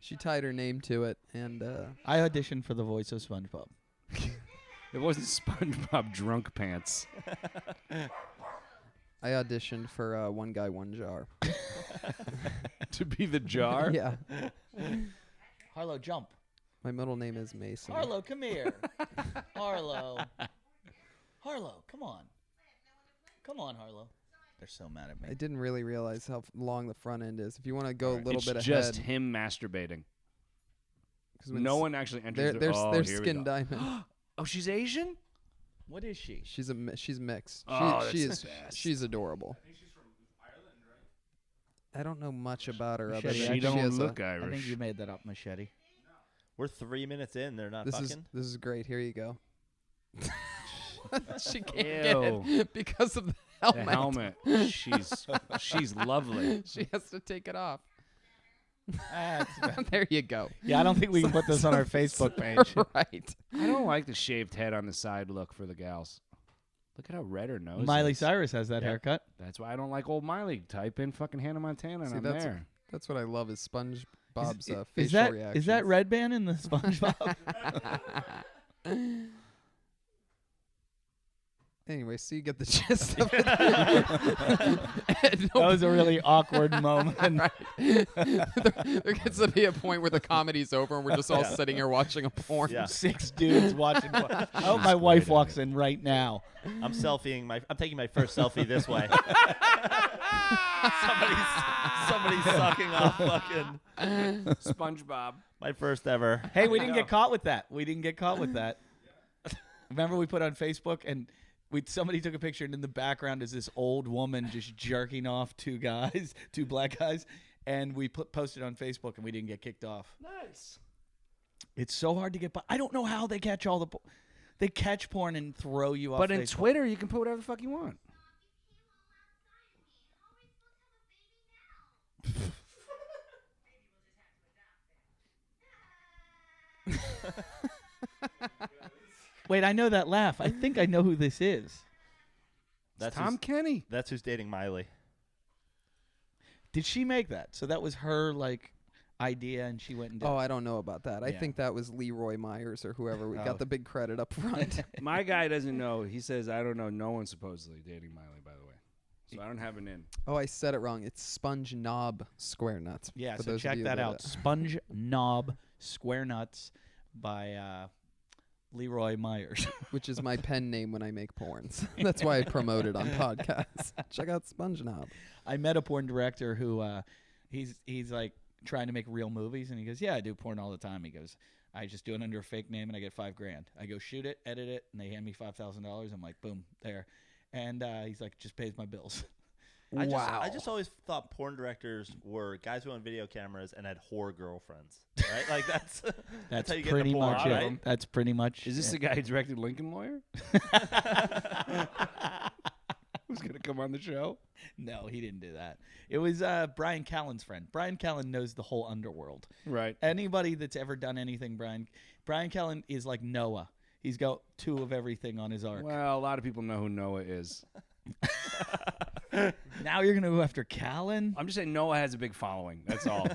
S2: She tied her name to it, and
S3: I auditioned for the voice of SpongeBob.
S1: It wasn't SpongeBob Drunk Pants.
S2: I auditioned for One Guy, One Jar.
S1: To be the jar?
S2: Yeah.
S3: Harlow, jump.
S2: My middle name is Mason.
S3: Harlow, come here. Harlow. Harlow, come on. Come on, Harlow. They're so mad at me.
S2: I didn't really realize how long the front end is. If you want to go a little
S1: It's
S2: bit
S1: just
S2: ahead.
S1: him masturbating.
S2: 'Cause when
S1: No one actually enters the...
S2: There's
S1: Oh,
S2: there's
S1: here we
S2: Skin
S1: go.
S2: Diamond.
S1: Oh, she's Asian?
S3: What is she?
S2: She's mixed.
S1: Oh,
S2: she
S1: that's
S2: is
S1: the best.
S2: she's adorable. I don't know much about her. Other
S3: Machete.
S2: than
S1: She
S3: She
S1: don't
S2: has
S1: look
S3: I think
S1: Irish.
S3: you made that up, Machete.
S4: We're 3 minutes in. They're not
S2: this
S4: fucking.
S2: is great. Here you go. She can't
S1: Ew.
S2: get it because of the
S1: The
S2: helmet.
S1: helmet. She's lovely.
S2: She has to take it off.
S3: Ah,
S2: There you go.
S3: yeah, I don't think we can put this on our Facebook page.
S2: Right.
S1: I don't like the shaved head on the side look for the gals. Look at how red her nose
S3: Miley
S1: is.
S3: Cyrus has that
S4: Yeah.
S3: haircut.
S1: That's why I don't like old Miley. Type in fucking Hannah Montana and
S2: See,
S1: I'm
S2: that's
S1: there.
S2: That's what I love is SpongeBob's facial
S3: Is that
S2: reactions.
S3: Red Band in the SpongeBob?
S2: Anyway, so you get the gist of it.
S3: That was a really awkward moment.
S2: there gets to be a point where the comedy's over and we're just all
S4: Yeah.
S2: sitting here watching a porn.
S4: Yeah.
S3: 6 dudes watching. I hope my wife walks in right now.
S4: I'm I'm taking my first selfie this way. somebody's sucking off fucking
S1: SpongeBob.
S4: my first ever.
S3: Hey, we didn't get caught with that. Remember we put on Facebook and somebody took a picture and in the background is this old woman just jerking off 2 black guys, and we posted on Facebook and we didn't get kicked off.
S1: Nice.
S3: It's so hard to get by. I don't know how they catch all the. They catch porn and throw you off.
S1: But in
S3: Facebook.
S1: Twitter, you can put whatever the fuck you want.
S3: Wait, I know that laugh. I think I know who this is.
S4: That's
S1: Tom
S4: who's,
S1: Kenny.
S4: that's who's dating Miley.
S3: Did she make that? So that was her idea, and she went and did.
S2: Oh, I don't know about that. I
S3: Yeah.
S2: think that was Leroy Myers or whoever. We got the big credit up front.
S1: My guy doesn't know. He says, I don't know. No one's supposedly dating Miley, by the way. So I don't have an in.
S2: Oh, I said it wrong. It's Sponge Knob Square Nuts.
S3: Yeah,
S2: for
S3: so
S2: those of
S3: check
S2: you
S3: that out. Sponge Knob Square Nuts by Leroy Myers.
S2: Which is my pen name when I make porns. That's why I promote it on podcasts. Check out Sponge Knob.
S3: I met a porn director who he's like trying to make real movies, and he goes, "Yeah, I do porn all the time." He goes, "I just do it under a fake name, and I get $5,000. I go shoot it, edit it, and they hand me $5,000. I'm like, boom, there." And he's like, "Just pays my bills."
S4: I just always thought porn directors were guys who owned video cameras and had whore girlfriends, right? Like that's
S3: That's
S4: how you get
S3: pretty
S4: into porn,
S3: much
S4: right?
S3: it. That's pretty much.
S1: Is this the
S3: it.
S1: guy who directed Lincoln Lawyer? Who's going to come on the show?
S3: No, he didn't do that. It was Brian Callen's friend. Brian Callen knows the whole underworld.
S1: Right.
S3: Anybody that's ever done anything, Brian Callen is like Noah. He's got 2 of everything on his ark.
S1: Well, a lot of people know who Noah is.
S3: Now you're gonna go after Callen?
S1: I'm just saying Noah has a big following. That's all.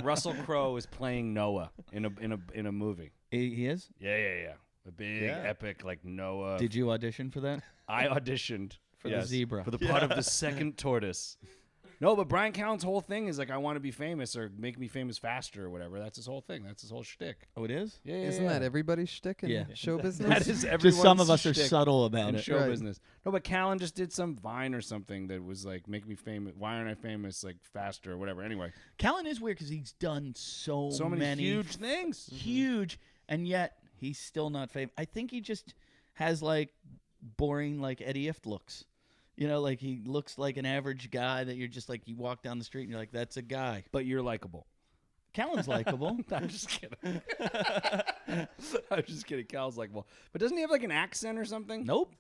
S1: Russell Crowe is playing Noah in a movie.
S3: He is?
S1: Yeah. A big epic like Noah.
S3: Did you audition for that?
S1: I auditioned
S3: For the zebra.
S1: for the part of the second tortoise. No, but Brian Callen's whole thing is like, I want to be famous or make me famous faster or whatever. That's his whole thing. That's his whole shtick.
S3: Oh, it is?
S1: Yeah,
S2: Isn't that everybody's shtick in
S3: Yeah.
S2: show business?
S1: That is
S3: Just
S1: everyone's
S3: some of us are
S1: shtick
S3: subtle about
S1: in
S3: it.
S1: show
S2: Right.
S1: business. No, but Callen just did some Vine or something that was like, make me famous. Why aren't I famous like faster or whatever? Anyway,
S3: Callen is weird because he's done so
S1: many huge things.
S3: huge, and yet he's still not famous. I think he just has like boring like Eddie Ift looks. You know, like he looks like an average guy that you're just like, you walk down the street and you're like, that's a guy.
S1: But you're likable.
S3: Callen's likable.
S1: I'm just kidding. I'm just kidding. Cal's likable. But doesn't he have like an accent or something?
S3: Nope.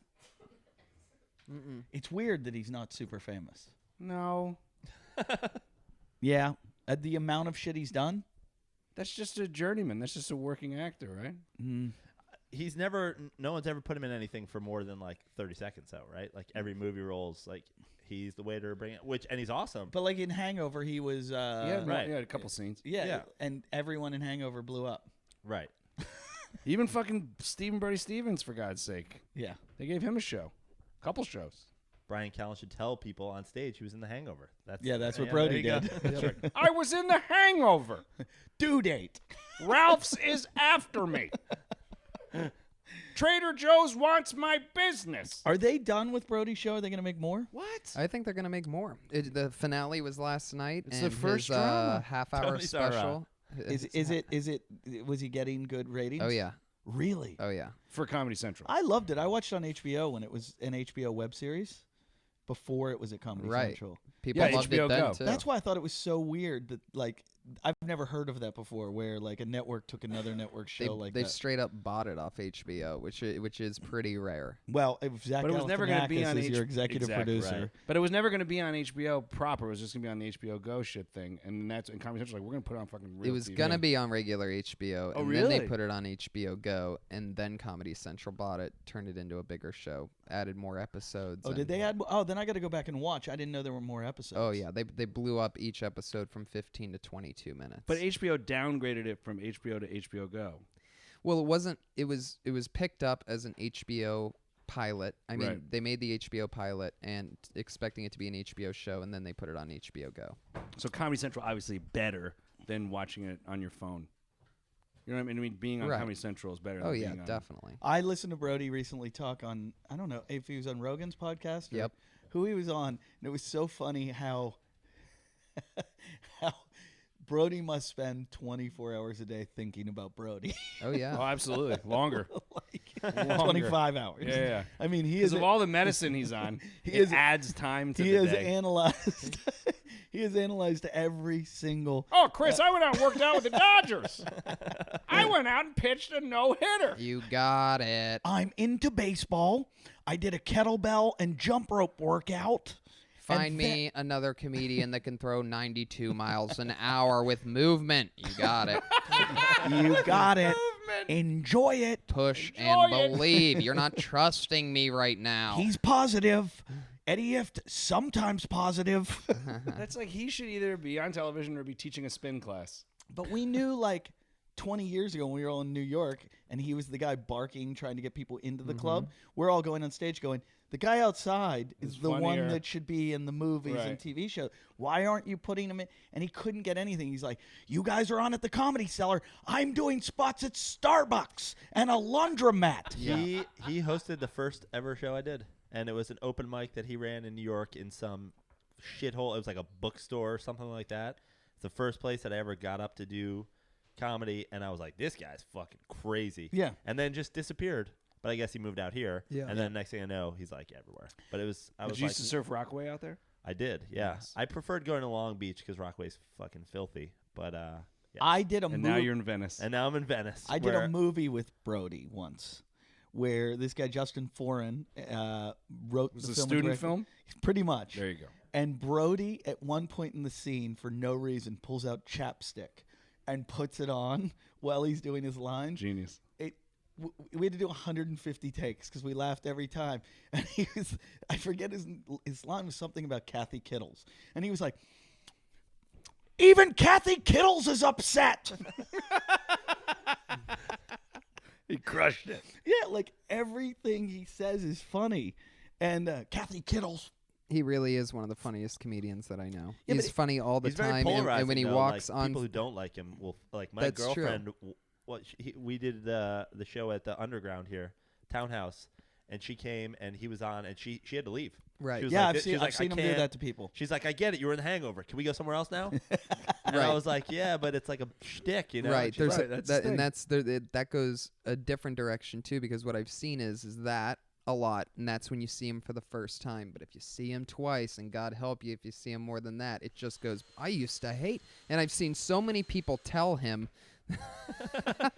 S3: It's weird that he's not super famous.
S1: No.
S3: Yeah. At the amount of shit he's done.
S1: That's just a journeyman. That's just a working actor, right?
S4: He's never. No one's ever put him in anything for more than like 30 seconds, though, right? Like every movie role's like he's the waiter bringing it, and he's awesome.
S3: But like in Hangover, he was.
S4: right.
S1: Yeah, a couple scenes.
S3: Yeah. And everyone in Hangover blew up.
S4: Right.
S1: Even fucking Brody Stevens, for God's sake.
S3: Yeah.
S1: They gave him a show. Couple shows.
S4: Brian Callen should tell people on stage he was in The Hangover. That's
S3: what
S4: there
S3: Brody
S4: you go.
S3: did.
S1: I was in The Hangover.
S3: Due date.
S1: Ralph's is after me. Trader Joe's wants my business.
S3: Are they done with Brody's show? Are they going to make more?
S1: What?
S2: I think they're gonna make more. The finale was last night.
S1: It's
S2: and
S1: the first
S2: his,
S1: drama.
S2: half-hour
S4: Tony Sarah.
S2: special.
S3: Is it? Was he getting good ratings?
S2: Oh yeah.
S3: Really?
S2: Oh yeah.
S1: For Comedy Central.
S3: I loved it. I watched it on HBO when it was an HBO web series. Before it was at Comedy
S2: Right.
S3: Central.
S2: People
S1: Yeah,
S2: loved
S1: HBO
S2: it then
S1: Go.
S2: too.
S3: That's why I thought it was so weird that like I've never heard of that before, where like a network took another network
S2: they,
S3: show like
S2: they've
S3: that.
S2: straight up bought it off HBO, which is pretty rare.
S3: Well, if Zach
S1: But it was never going to be
S3: Galifianakis
S1: on
S3: is your executive
S1: Exactly,
S3: producer.
S1: right. But it was never going to be on HBO proper. It was just going to be on the HBO Go shit thing. And that's and Comedy Central like, we're going to put it on fucking real
S2: It was
S1: TV.
S2: gonna be on regular HBO,
S1: Oh,
S2: and then they
S1: really?
S2: put it on HBO Go, and then Comedy Central bought it, turned it into a bigger show, added more episodes.
S3: Oh,
S2: and-
S3: did they add? Oh, then I got to go back and watch. I didn't know there were more episodes.
S2: Oh yeah, they blew up each episode from 15 to 22 minutes.
S1: But HBO downgraded it from HBO to HBO Go.
S2: well, it wasn't. It was picked up as an HBO pilot. I mean,
S1: Right.
S2: they made the HBO pilot and expecting it to be an HBO show, and then they put it on HBO Go.
S1: So Comedy Central obviously better than watching it on your phone. You know what I mean? Being on
S2: Right.
S1: Comedy Central is better
S2: Oh
S1: than
S2: yeah,
S1: being on
S2: definitely.
S3: I listened to Brody recently talk on, I don't know if he was on Rogan's podcast or
S2: Yep.
S3: who he was on, and it was so funny how how Brody must spend 24 hours a day thinking about Brody.
S2: Oh yeah.
S1: Oh, absolutely. Longer.
S3: like 25 hours.
S1: Yeah, yeah.
S3: I mean, he
S1: Because
S3: is
S1: of all the medicine he's on,
S3: He
S1: it
S3: is-
S1: adds time to
S3: he
S1: the
S3: has
S1: day.
S3: analyzed he has analyzed every single
S1: Oh, Chris, I went out and worked out with the Dodgers. I went out and pitched a no-hitter.
S2: You got it.
S3: I'm into baseball. I did a kettlebell and jump rope workout.
S2: Find me another comedian that can throw 92 miles an hour with movement. You got it.
S3: You got it.
S1: Movement.
S3: Enjoy it.
S2: Push
S1: Enjoy
S2: and
S1: it.
S2: believe. You're not trusting me right now.
S3: He's positive. Eddie Ift, sometimes positive.
S1: That's like he should either be on television or be teaching a spin class.
S3: But we knew like 20 years ago when we were all in New York and he was the guy barking, trying to get people into the club. We're all going on stage going, the guy outside is
S1: He's
S3: the one
S1: funnier.
S3: that should be in the movies and
S1: Right.
S3: TV shows. Why aren't you putting him in? And he couldn't get anything. He's like, you guys are on at the Comedy Cellar. I'm doing spots at Starbucks and a laundromat.
S4: He hosted the first ever show I did, and it was an open mic that he ran in New York in some shithole. It was like a bookstore or something like that. It's the first place that I ever got up to do comedy, and I was like, this guy's fucking crazy.
S3: Yeah.
S4: And then just disappeared. But I guess he moved out here.
S2: Yeah.
S4: And then next thing I know, he's like everywhere. But it was, I
S1: Did
S4: was
S1: you
S4: like,
S1: used to surf Rockaway out there?
S4: I did, yeah.
S1: Nice.
S4: I preferred going to Long Beach because Rockaway's fucking filthy. But yeah.
S3: I did a
S1: And
S3: movie.
S1: now you're in Venice.
S4: And now I'm in Venice.
S3: I did a
S4: where-
S3: movie with Brody once where this guy, Justin Foreign, wrote
S1: was
S3: the
S1: it a
S3: film. and
S1: student
S3: directed-
S1: film?
S3: Pretty much.
S1: There you go.
S3: And Brody, at one point in the scene, for no reason, pulls out chapstick and puts it on while he's doing his lines.
S1: Genius.
S3: We had to do 150 takes because we laughed every time. And he was, I forget his line was something about Kathy Kittles. And he was like, even Kathy Kittles is upset.
S1: He crushed it.
S3: Yeah, like everything he says is funny. And Kathy Kittles,
S2: He really is one of the funniest comedians that I know.
S3: Yeah,
S2: He's funny all the
S4: He's very
S2: time,
S4: polarizing.
S2: and when he
S4: though,
S2: walks
S4: like,
S2: on,
S4: people who don't like him will like my
S2: That's true.
S4: girlfriend. We did the show at the Underground here, Townhouse, and she came and he was on, and she had to leave.
S2: right?
S4: She was
S3: Yeah,
S4: like,
S3: I've seen,
S4: she's
S3: I've
S4: like,
S3: seen
S4: I
S3: him do
S4: can't-
S3: that to people.
S4: She's like, I get it. You were in The Hangover. Can we go somewhere else now? And
S2: Right.
S4: I was like, yeah, but it's like a shtick, you know.
S2: Right.
S4: And she's
S2: There's
S4: like,
S2: that goes a different direction too, because what I've seen is that a lot, and that's when you see him for the first time. But if you see him twice, and God help you if you see him more than that, it just goes, I used to hate. And I've seen so many people tell him.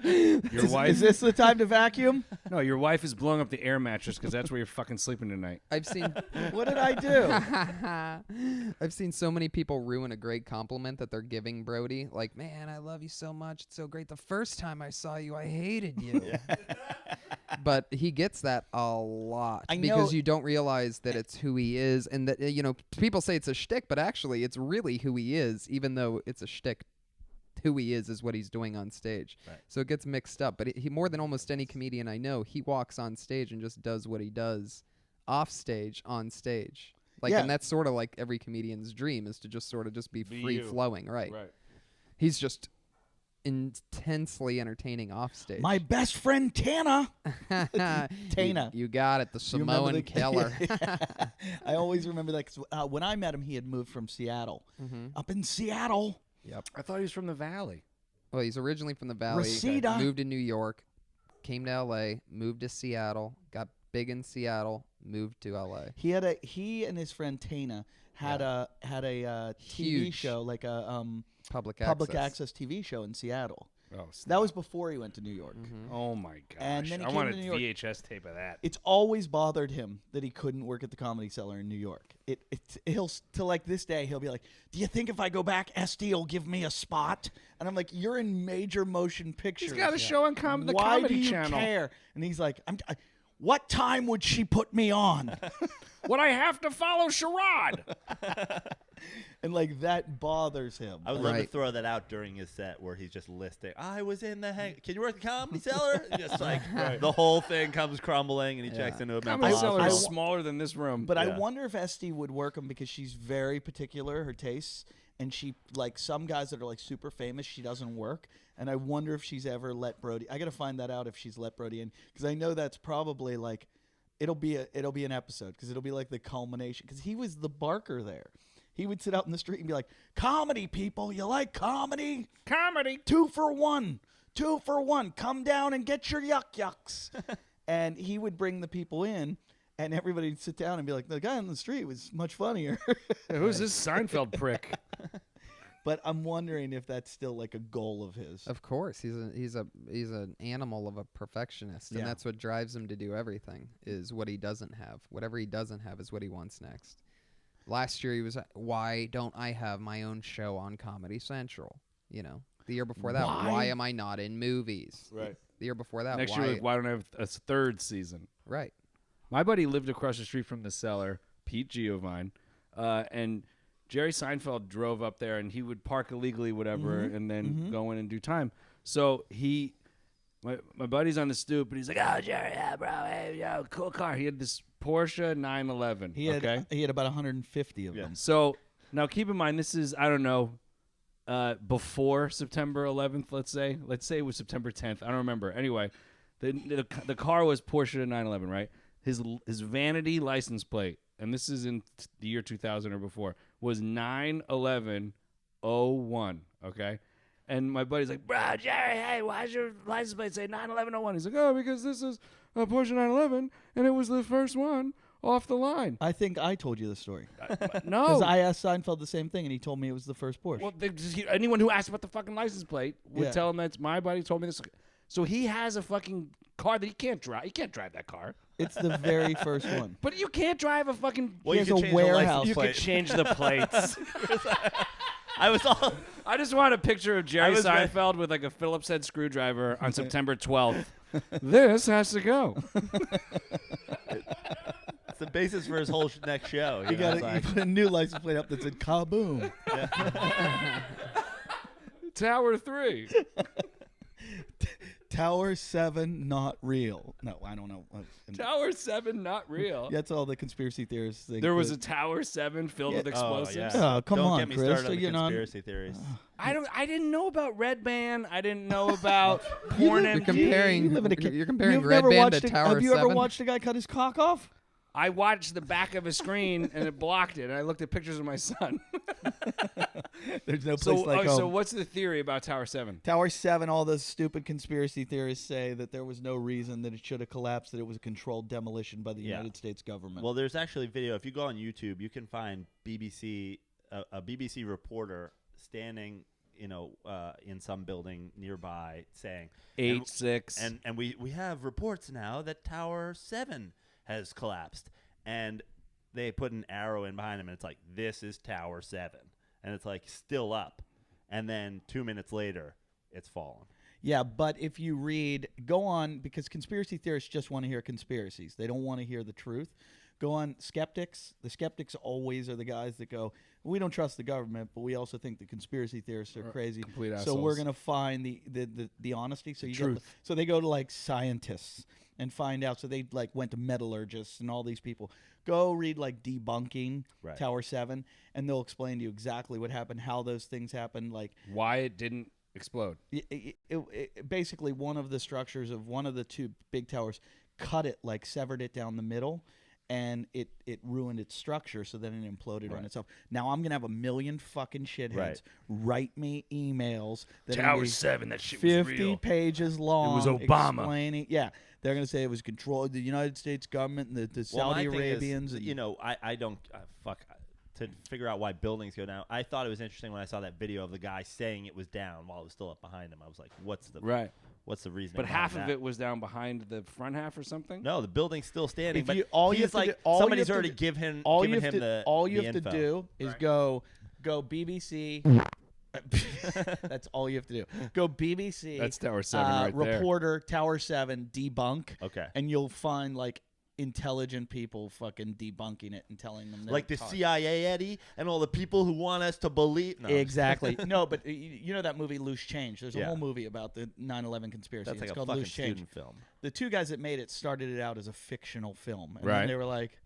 S1: Your wife?
S3: Is this the time to vacuum?
S1: No, your wife is blowing up the air mattress because that's where you're fucking sleeping tonight.
S2: I've seen.
S3: What did I do?
S2: I've seen so many people ruin a great compliment that they're giving Brody. Like, man, I love you so much. It's so great. The first time I saw you, I hated you. But he gets that a lot
S3: I
S2: because
S3: know-
S2: you don't realize that it's who he is, and that people say it's a shtick, but actually it's really who he is, even though it's a shtick. Who he is what he's doing on stage.
S4: Right.
S2: So it gets mixed up. But he more than almost any comedian I know, he walks on stage and just does what he does off stage on stage. Like,
S3: Yeah.
S2: and that's sort of like every comedian's dream, is to just sort of just be free
S1: you.
S2: flowing. Right. He's just intensely entertaining off stage.
S3: My best friend Tana. Tana.
S2: You got it. The
S3: You remember
S2: Samoan
S3: the-
S2: killer.
S3: I always remember that 'cause, when I met him, he had moved from Seattle. Up in Seattle.
S2: Yep.
S1: I thought he was from the Valley.
S2: Well, he's originally from the Valley.
S3: Reseda.
S2: Moved to New York. Came to L.A. Moved to Seattle. Got big in Seattle. Moved to L.A.
S3: He and his friend Tana had a TV
S2: Huge.
S3: show, like a
S2: Public
S3: public access TV show in Seattle.
S1: Oh,
S3: That was before he went to New York.
S1: oh my gosh.
S3: And then he
S1: I
S3: came
S1: want a
S3: to New York.
S1: VHS tape of that.
S3: It's always bothered him that he couldn't work at the Comedy Cellar in New York. He'll to like this day he'll be like, "Do you think if I go back, SD will give me a spot?" And I'm like, "You're in major motion pictures.
S1: He's got a show on the
S3: Why
S1: Comedy
S3: do you
S1: Channel.
S3: care?" And he's like, "What time would she put me on?"
S1: Would I have to follow Sherrod?
S3: And like that bothers him.
S4: I would love to
S2: Right.
S4: throw that out during his set where he's just listing, I was in the Can you work the Comedy Cellar? And just like the whole thing comes crumbling and he checks into a mental
S1: Comedy Cellar
S4: hospital.
S1: is smaller than this room.
S3: But I
S4: Yeah.
S3: wonder if Esty would work him because she's very particular, her tastes, and she like some guys that are like super famous, she doesn't work. And I wonder if she's ever let Brody. I got to find that out if she's let Brody in, because I know that's probably like it'll be an episode, because it'll be like the culmination, because he was the barker there. He would sit out in the street and be like, "Comedy people, you like comedy?
S1: Comedy.
S3: 2 for 1. 2 for 1. Come down and get your yucks." And he would bring the people in, and everybody would sit down and be like, "The guy on the street was much funnier."
S1: Who's this Seinfeld prick?
S3: But I'm wondering if that's still like a goal of his.
S2: Of course, he's an animal of a perfectionist, and
S3: Yeah.
S2: that's what drives him to do everything. Is what he doesn't have. Whatever he doesn't have is what he wants next. Last year he was, why don't I have my own show on Comedy Central? The year before that, why am I not in movies?
S1: Right.
S2: The year before that,
S1: Next
S2: why?
S1: year, why don't I have a third season?
S2: Right.
S1: My buddy lived across the street from the Cellar, Pete Giovine, and Jerry Seinfeld drove up there, and he would park illegally, whatever, and then go in and do time. So my buddy's on the stoop, and he's like, "Oh, Jerry, yeah, bro, hey, yo, cool car." He had this Porsche 911.
S3: He had
S1: okay?
S3: he had about 150 of them.
S1: So now keep in mind, this is, I don't know, before September 11th, let's say. Let's say it was September 10th. I don't remember. Anyway, the car was Porsche 911, right? His vanity license plate, and this is in the year 2000 or before, was 91101, okay? And my buddy's like, "Bro, Jerry, hey, why's your license plate say 91101?" He's like, "Oh, because this is a Porsche 911, and it was the first one off the line."
S3: I think I told you the story.
S1: No.
S3: Because I asked Seinfeld the same thing, and he told me it was the first Porsche.
S1: Well, anyone who asked about the fucking license plate would
S3: Yeah.
S1: tell him that's my buddy told me this. So he has a fucking car that he can't drive. He can't drive that car.
S3: It's the very first one.
S1: But you can't drive a fucking.
S4: Well,
S3: He
S4: you
S3: has
S4: can
S3: a
S4: change the license
S3: warehouse.
S1: You
S4: plate.
S1: could change the plates.
S4: I was all.
S1: I just want a picture of Jerry
S4: I was ready-
S1: Seinfeld with like a Phillips head screwdriver on September 12th. This has to go.
S4: It's the basis for his whole next show.
S3: You got you put a new license plate up that said "Kaboom."
S1: Tower 3.
S3: Tower 7 not real. No, I don't know.
S1: Tower 7 not real.
S3: That's all the conspiracy theorists think.
S1: There was a Tower 7 filled with explosives.
S3: Oh, come
S4: Don't
S3: on,
S4: get me
S3: Chris.
S4: started on the
S3: You know,
S4: conspiracy theories.
S1: I didn't know about Red Band. I didn't know about Porn
S2: You're
S1: MD.
S2: comparing. You're comparing Red Band to Tower 7.
S3: Have you ever watched a guy cut his cock off?
S1: I watched the back of a screen and it blocked it. And I looked at pictures of my son.
S3: There's no place
S1: So,
S3: like home.
S1: so what's the theory about Tower 7?
S3: Tower 7, all those stupid conspiracy theorists say that there was no reason that it should have collapsed, that it was a controlled demolition by the United States government.
S4: Well, there's actually video. If you go on YouTube, you can find a BBC reporter standing, in some building nearby saying
S1: 8-6.
S4: and we have reports now that Tower 7 has collapsed, and they put an arrow in behind him, and it's like, this is Tower 7, and it's like still up, and then 2 minutes later it's fallen.
S3: Yeah, but if you go on, because conspiracy theorists just want to hear conspiracies. They don't want to hear the truth. Go on skeptics. The skeptics always are the guys that go, we don't trust the government, but we also think the conspiracy theorists are crazy.
S1: Complete
S3: So
S1: assholes.
S3: we're going to find the honesty. So
S1: truth.
S3: So they go to like scientists and find out. So they like went to metallurgists and all these people. Go read like Debunking Tower 7, and they'll explain to you exactly what happened, how those things happened, like
S1: Why it didn't explode.
S3: basically one of the structures of one of the two big towers severed it down the middle, and it ruined its structure, so then it imploded on itself. Now I'm gonna have a million fucking shitheads write me emails that
S1: Tower 7, that shit was
S3: 50
S1: real.
S3: pages long.
S1: It was Obama.
S3: Explaining, they're gonna say it was controlled the United States government and the
S4: Well,
S3: Saudi
S4: my thing is,
S3: Arabians.
S4: I don't to figure out why buildings go down. I thought it was interesting when I saw that video of the guy saying it was down while it was still up behind him. I was like, what's the reason?
S1: But half of it was down behind the front half or something?
S4: No, the building's still standing.
S3: If
S4: but
S3: you- all you
S4: he's
S3: have to
S4: like,
S3: do- all you
S4: somebody's
S3: have to
S4: already
S3: do-
S4: given him
S3: all you have
S4: the
S3: to
S4: info.
S3: do is go BBC. That's all you have to do. Go BBC.
S1: That's Tower 7 right there.
S3: Reporter Tower 7 debunk.
S4: Okay.
S3: And you'll find like intelligent people fucking debunking it and telling them
S4: Like the CIA, Eddie, and all the people who want us to believe. No,
S3: Exactly. No, but you know that movie Loose Change. There's a
S4: Yeah.
S3: whole movie about the 9/11 conspiracy.
S4: That's like
S3: it's
S4: a
S3: called
S4: fucking
S3: Loose Change.
S4: student film.
S3: The two guys that made it started it out as a fictional film, and
S1: Right.
S3: then they were like,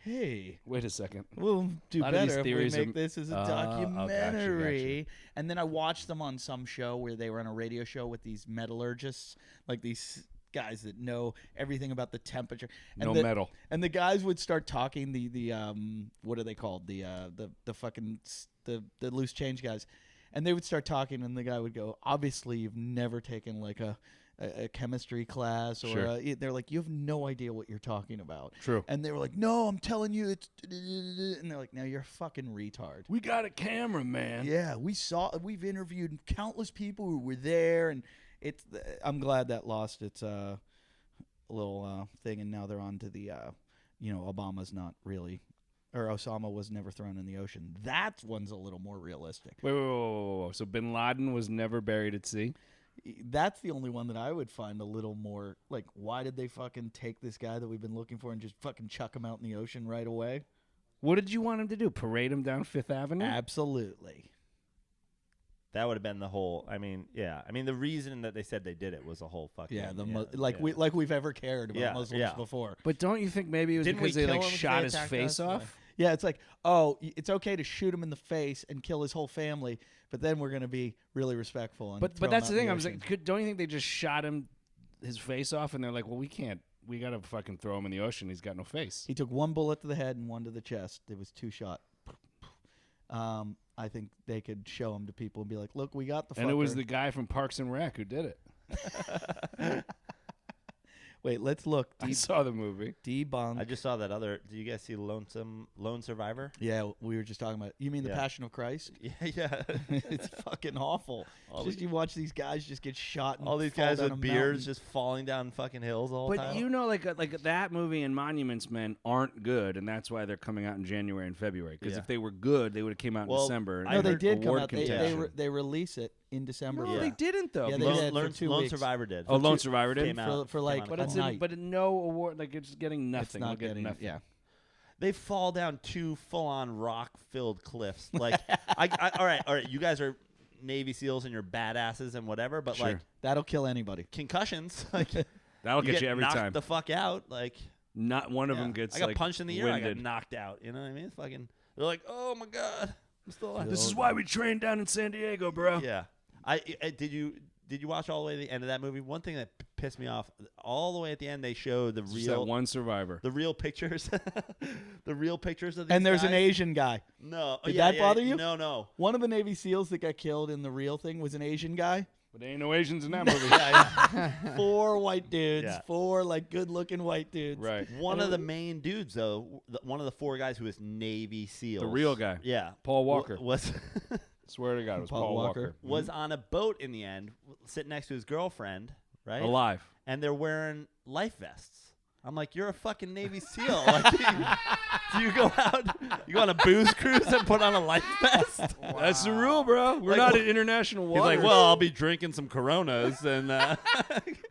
S3: "Hey,
S1: Wait a second.
S3: we'll do
S1: lot of these
S3: better if we
S1: theories
S3: make
S1: are-
S3: this as a
S1: gotcha.
S3: documentary." And then I watched them on some show where they were on a radio show with these metallurgists, like these guys that know everything about the temperature. And
S1: No metal.
S3: And the guys would start talking. The what are they called? The fucking the Loose Change guys. And they would start talking, and the guy would go, "Obviously, you've never taken like a chemistry class, or
S1: Sure.
S3: they're like, you have no idea what you're talking about."
S1: True.
S3: And they were like, "No, I'm telling you, it's," and they're like, "No, you're a fucking retard."
S1: We got a camera, man.
S3: Yeah, we've interviewed countless people who were there, and I'm glad that lost its little thing, and now they're on to the Obama's not really, or Osama was never thrown in the ocean. That one's a little more realistic.
S1: Wait. So Bin Laden was never buried at sea?
S3: That's the only one that I would find a little more like, why did they fucking take this guy that we've been looking for and just fucking chuck him out in the ocean right away?
S1: What did you want him to do? Parade him down Fifth Avenue?
S3: Absolutely.
S4: That would have been the whole. I mean, the reason that they said they did it was a whole fucking.
S3: We've ever cared about Muslims before.
S1: But don't you think maybe it was
S4: Didn't
S1: because
S4: we
S1: they
S4: kill
S1: like
S4: him if
S1: shot
S4: they
S1: his
S4: attacked
S1: face
S4: us?
S1: off?
S3: Yeah, it's like, oh, it's okay to shoot him in the face and kill his whole family, but then we're gonna be really respectful. And
S1: But
S3: throw
S1: that's
S3: him
S1: the
S3: out in
S1: thing. I was
S3: ocean.
S1: like, don't you think they just shot his face off, and they're like, well, we can't. We gotta fucking throw him in the ocean. He's got no face.
S3: He took one bullet to the head and one to the chest. It was 2 shot. I think they could show him to people and be like, "Look, we got the."
S1: And it was
S3: fucker."
S1: the guy from Parks and Rec who did it.
S3: Wait, let's look.
S1: I saw the movie.
S3: Debunk.
S4: I just saw that other. Did you guys see Lone Survivor?
S3: Yeah, we were just talking about. You mean the
S4: Yeah.
S3: Passion of Christ?
S4: Yeah.
S3: It's fucking awful. Just you watch these guys just get shot. And
S4: All these
S3: fall
S4: guys
S3: down
S4: with
S3: a
S4: beards
S3: mountain.
S4: just falling down fucking hills all the
S1: But
S4: time.
S1: you know, like that movie and Monuments Men aren't good, and that's why they're coming out in January and February. Because
S4: Yeah.
S1: if they were good, they would have came out in
S4: Well,
S1: December. and
S4: I
S3: No, they
S4: heard
S3: did come
S1: award
S3: out.
S1: contention.
S3: They release it in December.
S1: No,
S4: Yeah.
S1: they didn't though.
S3: Yeah, they
S1: because-
S3: did. for 2
S4: Lone
S3: weeks.
S4: Survivor did.
S1: Oh, Lone Survivor did.
S4: Came out-
S3: for
S4: came
S3: like
S4: out
S1: But
S3: a
S1: it's
S3: night.
S1: but no award. Like it's getting nothing.
S3: It's not
S1: They'll get
S3: getting
S1: nothing.
S3: Yeah.
S4: They fall down 2 full-on rock-filled cliffs. Like, all right. You guys are Navy SEALs and you're badasses and whatever, but
S1: Sure.
S4: like
S3: That'll kill anybody.
S4: concussions, like
S1: That'll get you
S4: get
S1: every
S4: knocked
S1: time.
S4: the fuck out. Like
S1: Not one of
S4: yeah.
S1: them gets
S4: I got
S1: like
S4: punched in the ear.
S1: winded.
S4: I got knocked out. You know what I mean? It's fucking. They're like, oh my god, I'm still alive.
S1: This is why we train down in San Diego, bro.
S4: Yeah. Did you watch all the way to the end of that movie? One thing that pissed me off, all the way at the end, they showed the
S1: It's just that
S4: real
S1: one survivor.
S4: the real pictures, the real pictures of these
S3: And there's
S4: guys.
S3: an Asian guy.
S4: No,
S3: Did
S4: yeah,
S3: that bother you?
S4: No.
S3: One of the Navy SEAls that got killed in the real thing was an Asian guy.
S1: But there ain't no Asians in that movie.
S4: Yeah.
S3: 4 white dudes.
S4: Yeah.
S3: 4 like good-looking white dudes.
S1: Right.
S4: One of the main dudes, though, one of the 4 guys who was Navy SEAls,
S1: The real guy.
S4: yeah,
S1: Paul Walker.
S4: was
S1: Swear to God, it was
S3: Paul
S1: Paul
S3: Walker.
S1: Walker.
S4: was on a boat in the end, sitting next to his girlfriend, right?
S1: Alive.
S4: And they're wearing life vests. I'm like, you're a fucking Navy SEAL. Like, do you go out, you go on a booze cruise and put on a life vest?
S1: That's the rule, bro. We're
S4: Like,
S1: not
S4: wh-
S1: in international
S4: He's
S1: waters.
S4: like, well, I'll be drinking some Coronas and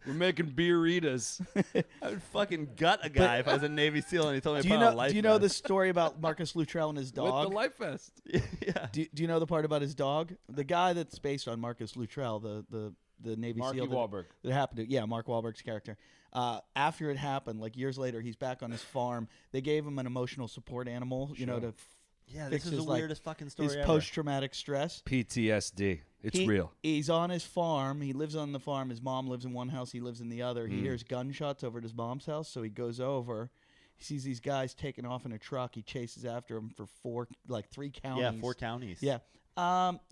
S1: we're making beeritas.
S4: I would fucking gut a guy if I was a Navy SEAL and he told me to put on a life
S3: Do you know the
S4: vest.
S3: story about Marcus Luttrell and his
S1: With
S3: dog?
S1: the life vest.
S4: Yeah.
S3: Do you know the part about his dog? The guy that's based on Marcus Luttrell, the Navy
S1: Marky
S3: SEAL.
S1: Wahlberg.
S3: That happened to, yeah, Mark Wahlberg's character. After it happened, like years later, he's back on his farm. They gave him an emotional support animal, you know, to
S4: Yeah,
S3: fix
S4: this is
S3: his,
S4: the
S3: like,
S4: weirdest fucking story
S3: his
S4: ever.
S3: post-traumatic stress.
S1: PTSD. It's real.
S3: He's on his farm. He lives on the farm. His mom lives in one house. He lives in the other. He hears gunshots over at his mom's house, so he goes over. He sees these guys taking off in a truck. He chases after them for 3 counties.
S4: Yeah, 4 counties.
S3: Yeah.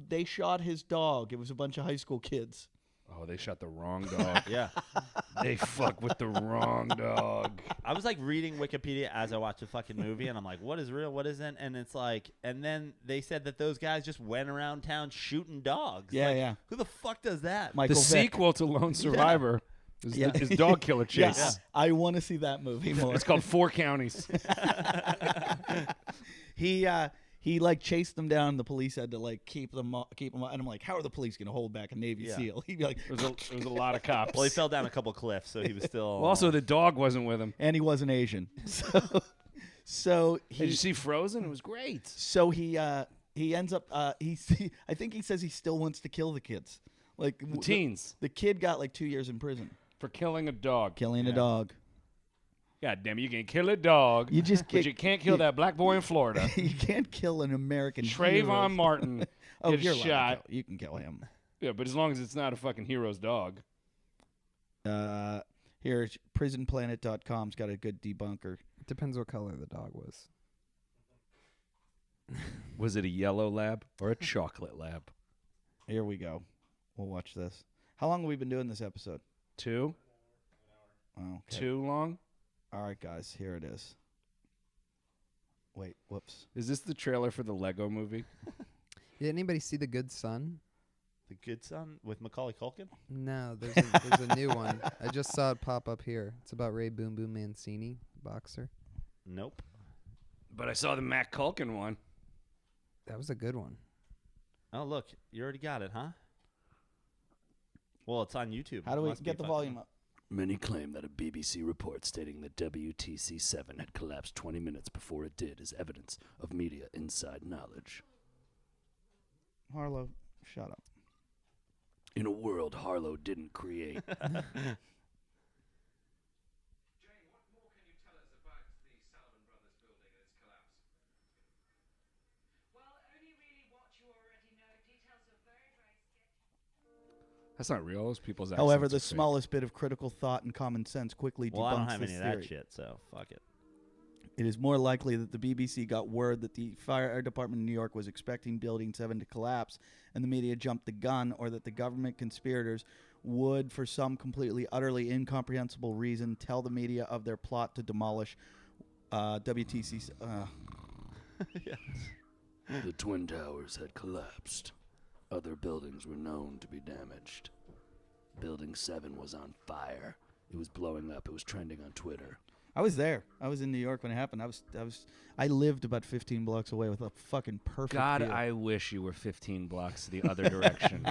S3: They shot his dog. It was a bunch of high school kids.
S1: Oh, they shot the wrong dog.
S4: Yeah.
S1: They fuck with the wrong dog.
S4: I was like reading Wikipedia as I watched the fucking movie, and I'm like, what is real, what isn't? And it's like, and then they said that those guys just went around town shooting dogs.
S3: Yeah,
S4: Like,
S3: yeah.
S4: Who the fuck does that?
S3: Michael
S1: The
S3: Vick.
S1: sequel to Lone Survivor is
S3: Yeah.
S1: is Dog Killer Chase.
S3: Yes, I want to see that movie more.
S1: It's called 4 Counties.
S3: He like chased them down. The police had to like keep them. And I'm like, how are the police going to hold back a Navy
S4: Yeah.
S3: SEAL? He'd be like,
S1: There was a lot of cops.
S4: Well, he fell down a couple cliffs, so he was still.
S1: Well, also, the dog wasn't with him.
S3: and he wasn't Asian. So
S1: Did you
S3: he
S1: see Frozen? It was great.
S3: he ends up I think he says he still wants to kill the kids. Like
S1: The teens
S3: The kid got like 2 years in prison
S1: for killing a dog.
S3: killing a dog.
S1: God damn it, you can kill a dog,
S3: You just
S1: but you can't kill that black boy in Florida.
S3: You can't kill an American
S1: Trayvon
S3: hero.
S1: Martin
S3: Oh,
S1: gets
S3: you're allowed to
S1: shot.
S3: kill. You can kill him.
S1: Yeah, but as long as it's not a fucking hero's dog.
S3: Here, prisonplanet.com's got a good debunker.
S2: Depends what color the dog was.
S1: Was it a yellow lab or a chocolate lab?
S3: Here we go. We'll watch this. How long have we been doing this episode?
S1: 2?
S3: Oh, okay.
S1: Too long?
S3: All right, guys. Here it is. Wait. Whoops.
S1: Is this the trailer for the Lego movie?
S2: Did anybody see The Good Son?
S4: The Good Son with Macaulay Culkin?
S2: No, there's a new one. I just saw it pop up here. It's about Ray Boom Boom Mancini, boxer.
S4: Nope.
S1: But I saw the Mac Culkin one.
S2: That was a good one.
S4: Oh, look. You already got it, huh? Well, it's on YouTube.
S3: How do we
S4: Must be
S3: get the
S4: fucking-
S3: volume up?
S1: Many claim that a BBC report stating that WTC-7 had collapsed 20 minutes before it did is evidence of media inside knowledge.
S3: Harlow, shut up.
S1: In a world Harlow didn't create.
S5: Jane, what more can you tell us about the Salomon Brothers building and its collapse?
S6: Well, only really what you already know. Details are very, very sketchy.
S1: That's not real. Those people's
S3: However,
S1: accents
S3: the
S1: are fake.
S3: smallest bit of critical thought and common sense quickly
S4: Well, I don't
S3: debunks
S4: have
S3: this
S4: any of
S3: theory.
S4: that shit, so fuck it.
S3: It is more likely that the BBC got word that the fire department in New York was expecting Building 7 to collapse and the media jumped the gun, or that the government conspirators would, for some completely, utterly incomprehensible reason, tell the media of their plot to demolish WTC.
S1: The Twin Towers had collapsed. Other buildings were known to be damaged. Building 7 was on fire. It was blowing up. It was trending on Twitter.
S3: I was there. I was in New York when it happened. I lived about 15 blocks away with a fucking perfect
S1: God,
S3: view.
S1: I wish you were 15 blocks the other direction.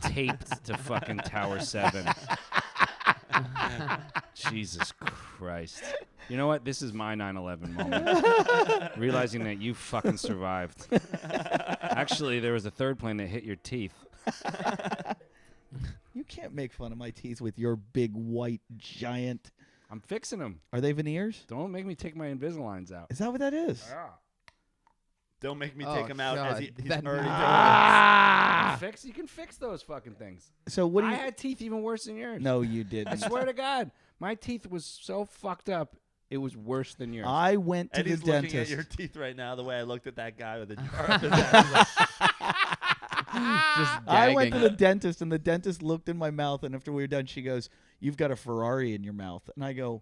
S1: Taped to fucking Tower 7. Jesus Christ. You know what? This is my 9/11 moment. Realizing that you fucking survived. Actually, there was a third plane that hit your teeth.
S3: You can't make fun of my teeth with your big white giant.
S1: I'm fixing them.
S3: Are they veneers?
S1: Don't make me take my Invisaligns out.
S3: Is that what that is?
S4: Don't make me
S2: Oh,
S4: take him out as
S2: God.
S4: he's
S2: That
S4: already
S2: noise.
S1: You can fix those fucking things.
S3: So what do you?
S1: I had teeth even worse than yours.
S3: No, you
S1: I
S3: didn't.
S1: swear to God, my teeth was so fucked up. It was worse than yours.
S3: I went to
S4: Eddie's
S3: the
S4: looking
S3: dentist.
S4: at your teeth right now the way I looked at that guy with a jar up his ass.
S2: Just
S3: I went to
S2: gagging.
S3: the dentist, and the dentist looked in my mouth, and after we were done, she goes, "You've got a Ferrari in your mouth." And I go,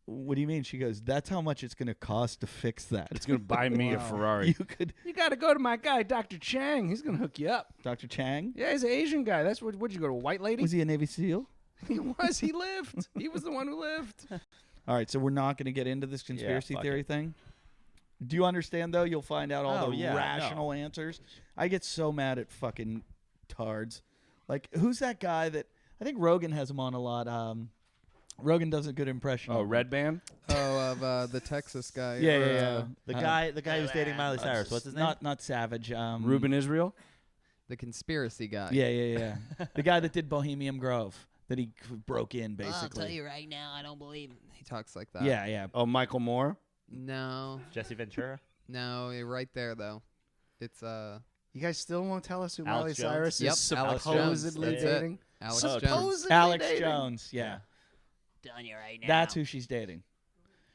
S3: "What do you mean?" She goes, "That's how much it's going to cost to fix that."
S1: It's gonna buy me a Ferrari.
S3: You could,
S1: You got to go to my guy, Dr. Chang. He's gonna hook you up.
S3: Dr. Chang.
S1: Yeah, he's an Asian guy. That's what. Would you go to a white lady?
S3: Was he a Navy SEAL?
S1: He was. He lived. He was the one who lived.
S3: All right, so we're not going to get into this conspiracy
S4: fuck
S3: theory
S4: it.
S3: thing. Do you understand though? You'll find out all
S4: Oh,
S3: the
S4: yeah,
S3: rational answers. I get so mad at fucking tards. Like, who's that guy that I think Rogan has him on a lot? Rogan does a good impression.
S1: Oh,
S3: of him.
S1: Red Band.
S2: Oh, of the Texas guy.
S3: Yeah,
S2: or,
S3: yeah, yeah.
S4: The guy who's dating Miley Cyrus. What's his name?
S3: Not Savage.
S1: Ruben Israel.
S2: The conspiracy guy.
S3: Yeah, yeah, yeah. The guy that did Bohemian Grove, that he broke in basically.
S7: I'll tell you right now, I don't believe him.
S2: He talks like that.
S3: Yeah, yeah.
S1: Oh, Michael Moore.
S2: No,
S4: Jesse Ventura.
S2: no, you're right there though. It's
S1: You guys still won't tell us who
S4: Alex
S1: Miley
S4: Jones?
S1: Cyrus
S2: Yep,
S1: is
S2: Alex
S1: supposedly
S2: Jones. That's it.
S1: dating?
S2: Alex
S4: Oh,
S2: Jones.
S1: Supposedly
S3: Alex
S1: dating?
S3: Jones. Yeah.
S7: Telling you right now.
S3: That's who she's dating.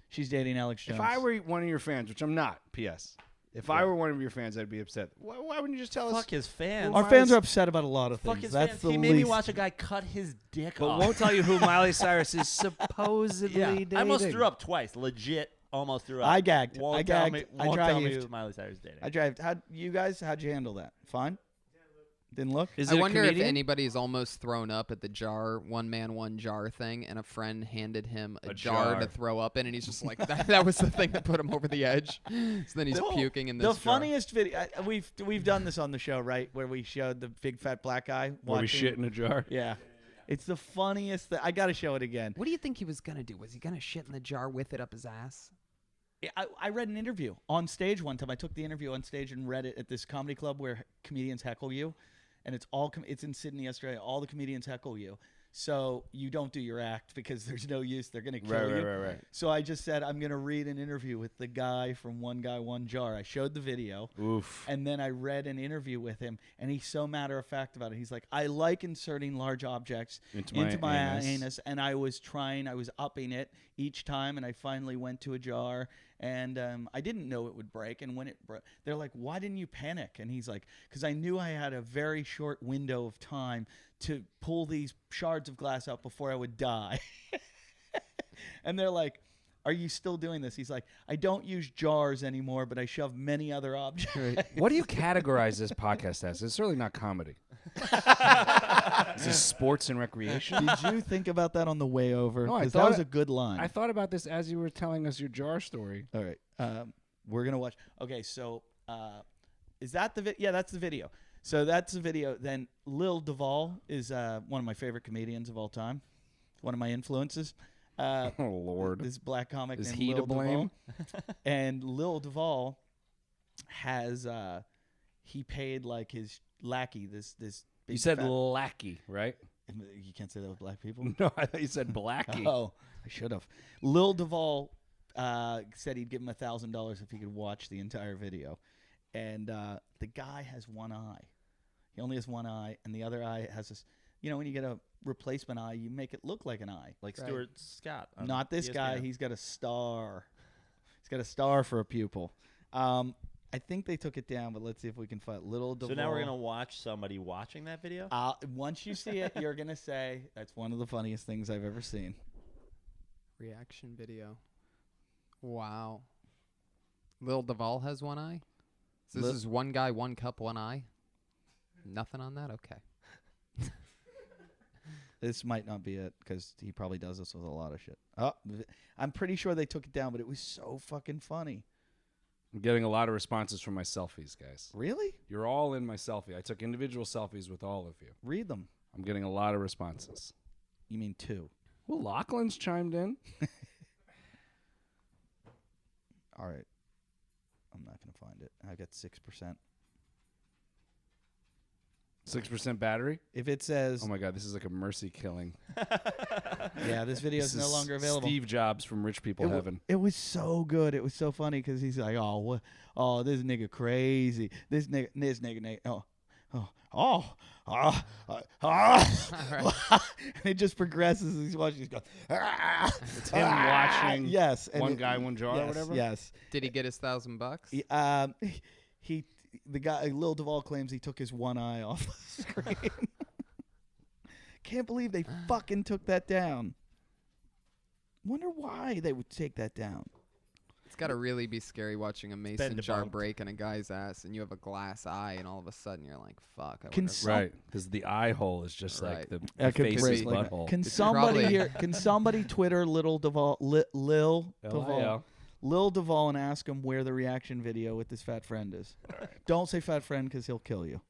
S3: She's dating Alex Jones.
S1: If I were one of your fans, which I'm not, P.S. If I were one of your fans, I'd be upset. Why wouldn't you just tell us?
S4: Fuck his fans.
S3: Our fans are upset about a lot of
S4: Fuck
S3: things.
S4: his
S3: That's
S4: fans.
S3: the
S4: He
S3: least.
S4: made me watch a guy cut his dick
S1: But
S4: off.
S1: won't tell you who Miley Cyrus is supposedly
S4: yeah,
S1: dating.
S4: I almost threw up twice. Legit, almost threw up.
S3: I gagged.
S4: Won't
S3: I
S4: tell
S3: gagged.
S4: me,
S3: I
S4: won't tell me
S3: drived.
S4: who Miley Cyrus is dating.
S3: I drived. How'd you handle that? Fine? Didn't look?
S1: Is
S2: I
S1: it a
S2: wonder if
S1: comedian?
S2: anybody's almost thrown up at the jar, one man, one jar thing, and a friend handed him a jar
S1: jar.
S2: to throw up in, and he's just like, that was the thing that put him over the edge. So then he's puking in this
S3: The
S2: jar.
S3: funniest video. We've done this on the show, right? Where we showed the big fat black guy
S1: Where we
S3: watching.
S1: shit in a jar?
S3: Yeah. It's the funniest thing. I got to show it again.
S2: What do you think he was going to do? Was he going to shit in the jar with it up his ass?
S3: I read an interview on stage one time. I took the interview on stage and read it at this comedy club where comedians heckle you. And it's in Sydney, Australia. All the comedians heckle you. So you don't do your act because there's no use. They're going to kill you.
S1: Right.
S3: So I just said, I'm going to read an interview with the guy from One Guy, One Jar. I showed the video.
S1: Oof.
S3: And then I read an interview with him, and he's so matter of fact about it. He's like, I like inserting large objects
S1: Into my anus.
S3: and I was upping it each time, and I finally went to a jar, and I didn't know it would break. And when it broke, they're like, why didn't you panic? And he's like, because I knew I had a very short window of time to pull these shards of glass out before I would die. And they're like, are you still doing this? He's like, I don't use jars anymore, but I shove many other objects.
S1: What do you categorize this podcast as? It's certainly not comedy. Is this sports and recreation?
S3: Did you think about that on the way over?
S1: No, I
S3: 'Cause
S1: thought
S3: that was
S1: it-
S3: a good line.
S1: I thought about this as you were telling us your jar story.
S3: All right. We're going to watch. Okay, so is that the video? Yeah, that's the video. So that's the video. Then Lil Duval is one of my favorite comedians of all time. One of my influences.
S1: Oh, Lord.
S3: This black comic
S1: Is
S3: named
S1: he
S3: Lil
S1: to blame?
S3: Duval. And Lil Duval has he paid like his lackey this big
S1: You said
S3: fat-
S1: lackey, right?
S3: you can't say that with black people.
S1: No, I thought you said blackie.
S3: Oh, I should have. Lil Duval said he'd give him $1,000 if he could watch the entire video, and the guy has one eye. He only has one eye, and the other eye has this. You know, when you get a replacement eye, you make it look like an eye.
S4: Like Stuart Scott. on
S3: Not this guy.
S4: ESPN.
S3: He's got a star. He's got a star for a pupil. I think they took it down, but let's see if we can find Little Duval.
S4: So now we're gonna watch somebody watching that video.
S3: Once you see it, you're gonna say that's one of the funniest things I've ever seen.
S2: Reaction video. Wow. Lil Duval has one eye? So this
S3: Lil-
S2: is one guy, one cup, one eye? Nothing on that? Okay.
S3: This might not be it because he probably does this with a lot of shit. Oh, I'm pretty sure they took it down, but it was so fucking funny.
S1: I'm getting a lot of responses from my selfies, guys.
S3: Really?
S1: You're all in my selfie. I took individual selfies with all of you.
S3: Read them.
S1: I'm getting a lot of responses.
S3: You mean two?
S1: Well, Lachlan's chimed in.
S3: All right. I'm not going to find it. I got 6%.
S1: 6% battery.
S3: If it says,
S1: Oh my God, this is like a mercy killing.
S3: yeah, this video
S1: This
S3: is no longer available.
S1: Steve Jobs from Rich People Heaven.
S3: It was so good. It was so funny because he's like, oh, what? Oh, this nigga crazy. This nigga. And it just progresses as he's watching. He's going,
S1: It's him watching.
S3: Yes, and
S1: One guy, one jar,
S3: yes,
S1: or whatever.
S3: Yes.
S2: Did he get his $1,000?
S3: The guy, Lil Duval, claims he took his one eye off the screen. Can't believe they fucking took that down. Wonder why they would take that down.
S2: It's got to really be scary watching a mason jar
S4: debunked.
S2: break in a guy's ass, and you have a glass eye, and all of a sudden you're like, "Fuck!" I
S3: Can
S2: wonder if-
S3: some-
S1: Right, because the eye hole is just like
S2: Right.
S1: the
S3: That could
S1: face's
S2: break
S3: like
S1: butthole.
S3: Can
S2: It's
S3: somebody
S2: probably-
S3: here? Can somebody Twitter Lil Duval, Lil Duval,
S1: LIL.
S3: Lil Duval, and ask him where the reaction video with his fat friend is? Don't say fat friend because he'll kill you.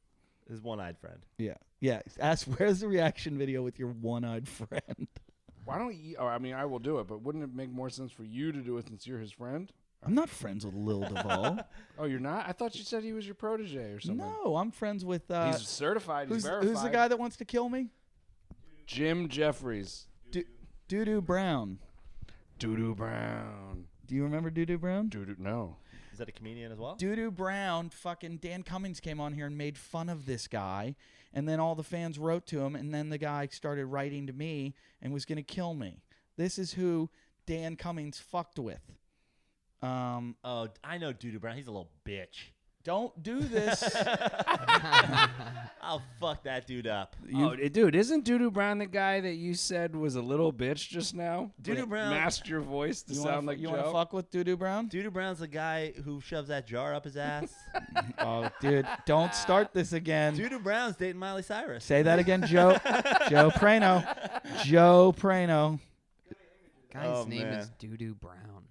S4: His one-eyed friend.
S3: Yeah. Ask where's the reaction video with your one-eyed friend.
S1: Why don't you? I mean, I will do it, but wouldn't it make more sense for you to do it since you're his friend?
S3: I'm not friends with Lil Duval.
S1: Oh, you're not? I thought you said he was your protege or something.
S3: No, I'm friends with.
S1: He's certified. He's verified.
S3: Who's the guy that wants to kill me?
S1: Jim Jeffries.
S3: Doo-Doo Brown.
S1: Doo-Doo Brown.
S3: Do you remember Doo-Doo Brown?
S1: Doo-Doo. No.
S4: Is that a comedian as well?
S3: Doo-Doo Brown, fucking Dan Cummins came on here and made fun of this guy, and then all the fans wrote to him, and then the guy started writing to me and was going to kill me. This is who Dan Cummins fucked with.
S4: Oh, I know Doo-Doo Brown. He's a little bitch.
S3: Don't do this.
S4: I'll fuck that dude up.
S1: Dude, isn't Doo-Doo Brown the guy that you said was a little bitch just now?
S4: Doo-Doo
S1: Like,
S4: Brown-
S1: masked your voice to sound like
S3: you
S1: Joe?
S3: want to fuck with Doo-Doo Brown?
S4: Doo-Doo Brown's the guy who shoves that jar up his ass.
S3: Oh, dude, don't start this again.
S4: Doo-Doo Brown's dating Miley Cyrus.
S3: Say that again, Joe. Joe Praino. Joe Praino.
S2: Guy's
S4: Oh,
S2: name is
S4: man.
S2: Doo-Doo Brown.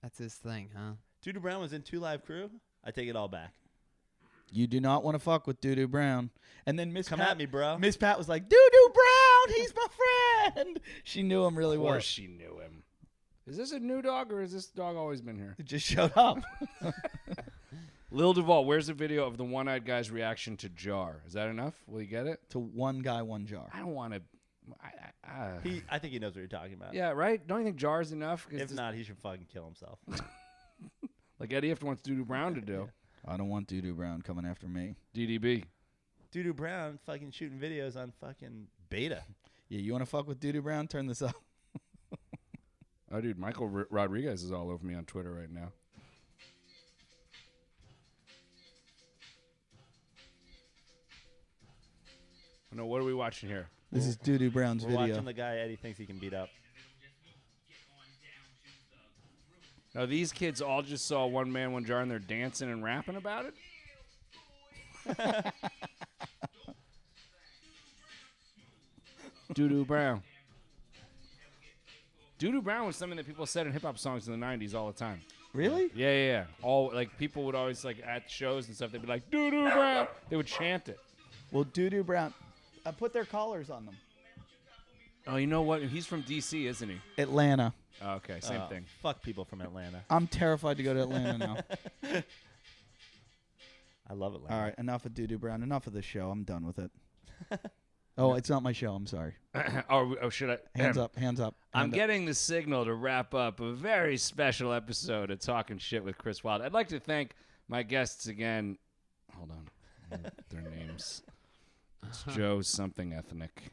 S2: That's his thing, huh?
S4: Doo-Doo Brown was in 2 Live Crew. I take it all back.
S3: You do not want to fuck with Doo-Doo Brown. And then Miss
S4: Come
S3: Pat,
S4: at me, bro.
S3: Miss Pat was like, Doo-Doo Brown, he's my friend. She knew him really
S1: Of
S3: well.
S1: course she knew him. Is this a new dog or has this dog always been here?
S3: It just showed up.
S1: Lil Duval, where's the video of the one-eyed guy's reaction to Jar? Is that enough? Will you get it?
S3: To one guy, one jar.
S1: I don't want to.
S4: I think he knows what you're talking about.
S1: Yeah, right? Don't you think Jar's enough? 'Cause
S4: If
S1: this-
S4: not, he should fucking kill himself.
S1: like Eddie Ifft wants Doo-Doo Brown to do.
S3: I don't want Doo-Doo Brown coming after me.
S1: DDB.
S4: Doo-Doo Brown fucking shooting videos on fucking beta.
S3: Yeah, you want to fuck with Doo-Doo Brown? Turn this up.
S1: Oh, dude, Michael Rodriguez is all over me on Twitter right now. No, what are we watching here?
S3: This is Doo-Doo Brown's
S4: We're
S3: video.
S4: watching the guy Eddie thinks he can beat up.
S1: Now, these kids all just saw One Man, One Jar, and they're dancing and rapping about it? Doo-Doo Brown. Doo-Doo Brown was something that people said in hip-hop songs in the 90s all the time.
S3: Really?
S1: Yeah. All, like, people would always, like, at shows and stuff, they'd be like, Doo-Doo Brown. They would chant it.
S3: Well, Doo-Doo Brown, put their collars on them.
S1: Oh, you know what? He's from D.C., isn't he?
S3: Atlanta.
S1: Oh, okay, same thing.
S4: Fuck people from Atlanta.
S3: I'm terrified to go to Atlanta now.
S4: I love Atlanta.
S3: All right, enough of Doo-Doo Brown. Enough of this show. I'm done with it. Oh, it's not my show. I'm sorry.
S1: Oh, should I?
S3: Hands up. Hands up.
S1: I'm
S3: Hand up.
S1: getting the signal to wrap up a very special episode of Talking Shit with Chris Wylde. I'd like to thank my guests again. Hold on. Their names. It's Joe something ethnic.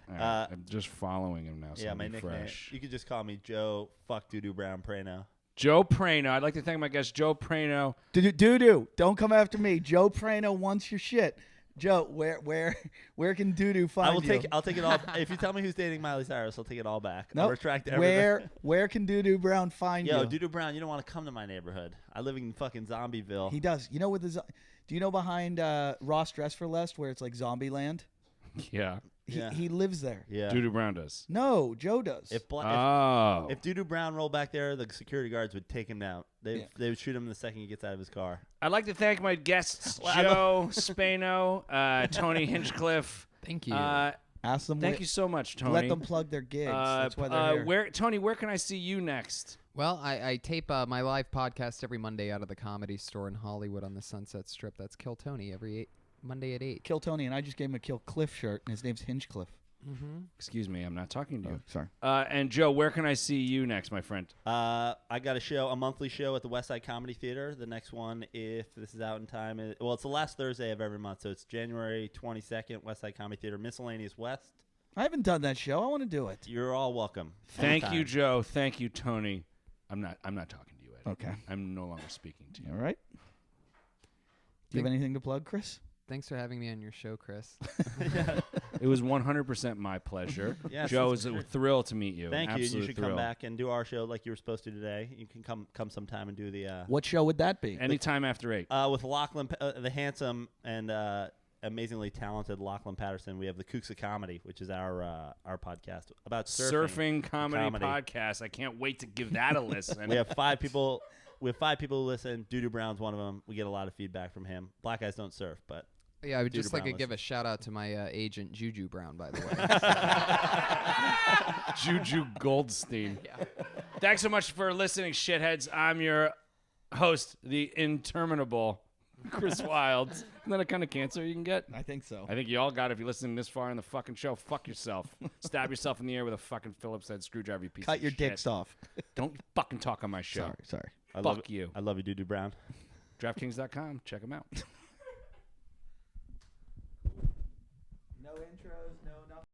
S1: All right, I'm just following him now. So
S4: Yeah,
S1: I'll
S4: my
S1: be
S4: nickname.
S1: fresh.
S4: You could just call me Joe. Fuck Doo-Doo Brown. Pray now.
S1: Joe Praino. I'd like to thank my guest, Joe Praino.
S3: Doo-Doo, don't come after me. Joe Praino wants your shit. Joe, where can Doo-Doo find you?
S4: I'll take it all. If you tell me who's dating Miley Cyrus, I'll take it all back. I'll
S3: Nope.
S4: retract everything.
S3: Where can Doo-Doo Brown find
S4: Yo,
S3: you?
S4: Doo-Doo Brown, you don't want to come to my neighborhood. I live in fucking Zombieville.
S3: He does. You know do you know behind Ross Dress for Less where it's like Zombie Land?
S1: Yeah.
S4: Yeah.
S3: He lives there.
S4: Yeah.
S1: Doo-Doo Brown does.
S3: No, Joe does.
S4: If Doo-Doo Brown rolled back there, the security guards would take him out. They would shoot him the second he gets out of his car.
S1: I'd like to thank my guests,
S4: Wow.
S1: Joe Spano, Tony Hinchcliffe.
S2: Thank you.
S3: Ask them.
S1: Thank you so much, Tony.
S3: Let them plug their gigs. That's why they're here.
S1: Tony, where can I see you next?
S2: Well, I tape my live podcast every Monday out of the Comedy Store in Hollywood on the Sunset Strip. That's Kill Tony every Monday at 8.
S3: Kill Tony, and I just gave him a Kill Cliff shirt, and his name's Hinchcliffe.
S1: Excuse me, I'm not talking to you.
S3: Sorry.
S1: And Joe, where can I see you next, my friend?
S4: I got a monthly show at the West Side Comedy Theater. The next one, if this is out in time, it's the last Thursday of every month, so it's January 22nd, West Side Comedy Theater, Miscellaneous West.
S3: I haven't done that show. I want to do it.
S4: You're all welcome.
S1: Thank
S4: Anytime.
S1: you, Joe. Thank you, Tony. I'm not talking to you, Eddie.
S3: Okay.
S1: I'm no longer speaking to you.
S3: All right. Do you have anything to plug, Chris?
S2: Thanks for having me on your show, Chris.
S1: It was 100% my pleasure.
S4: Yes,
S1: Joe,
S4: it's
S1: it was a
S4: great.
S1: thrill to meet you.
S4: Thank you.
S1: Absolute
S4: You should
S1: thrill.
S4: come back and do our show like you were supposed to today. You can come sometime and do the
S3: What show would that be?
S1: Anytime after 8.
S4: with Lachlan, the handsome and amazingly talented Lachlan Patterson. We have the Kooks of Comedy, which is our podcast about
S1: Surfing comedy podcast. I can't wait to give that a listen.
S4: We have 5 people. We have 5 people who listen. Doo-Doo Brown's one of them. We get a lot of feedback from him. Black guys don't surf, but
S2: Yeah, I would
S4: Judah
S2: just like to
S4: Brown
S2: give a shout out to my agent, Juju Brown, by the way.
S1: Juju Goldstein. Thanks so much for listening, shitheads. I'm your host, the interminable Chris Wylde. Isn't that a kind of cancer you can get?
S3: I think so.
S1: I think you all got it if you're listening this far in the fucking show. Fuck yourself. Stab yourself in the air with a fucking Phillips head screwdriver, you piece
S3: Cut
S1: of
S3: your
S1: shit.
S3: dicks off.
S1: Don't fucking talk on my show.
S3: Sorry.
S4: I
S1: Fuck
S4: love
S1: you.
S4: I love you, Doo-Doo Brown.
S1: DraftKings.com. Check them out.
S3: No intros, no nothing.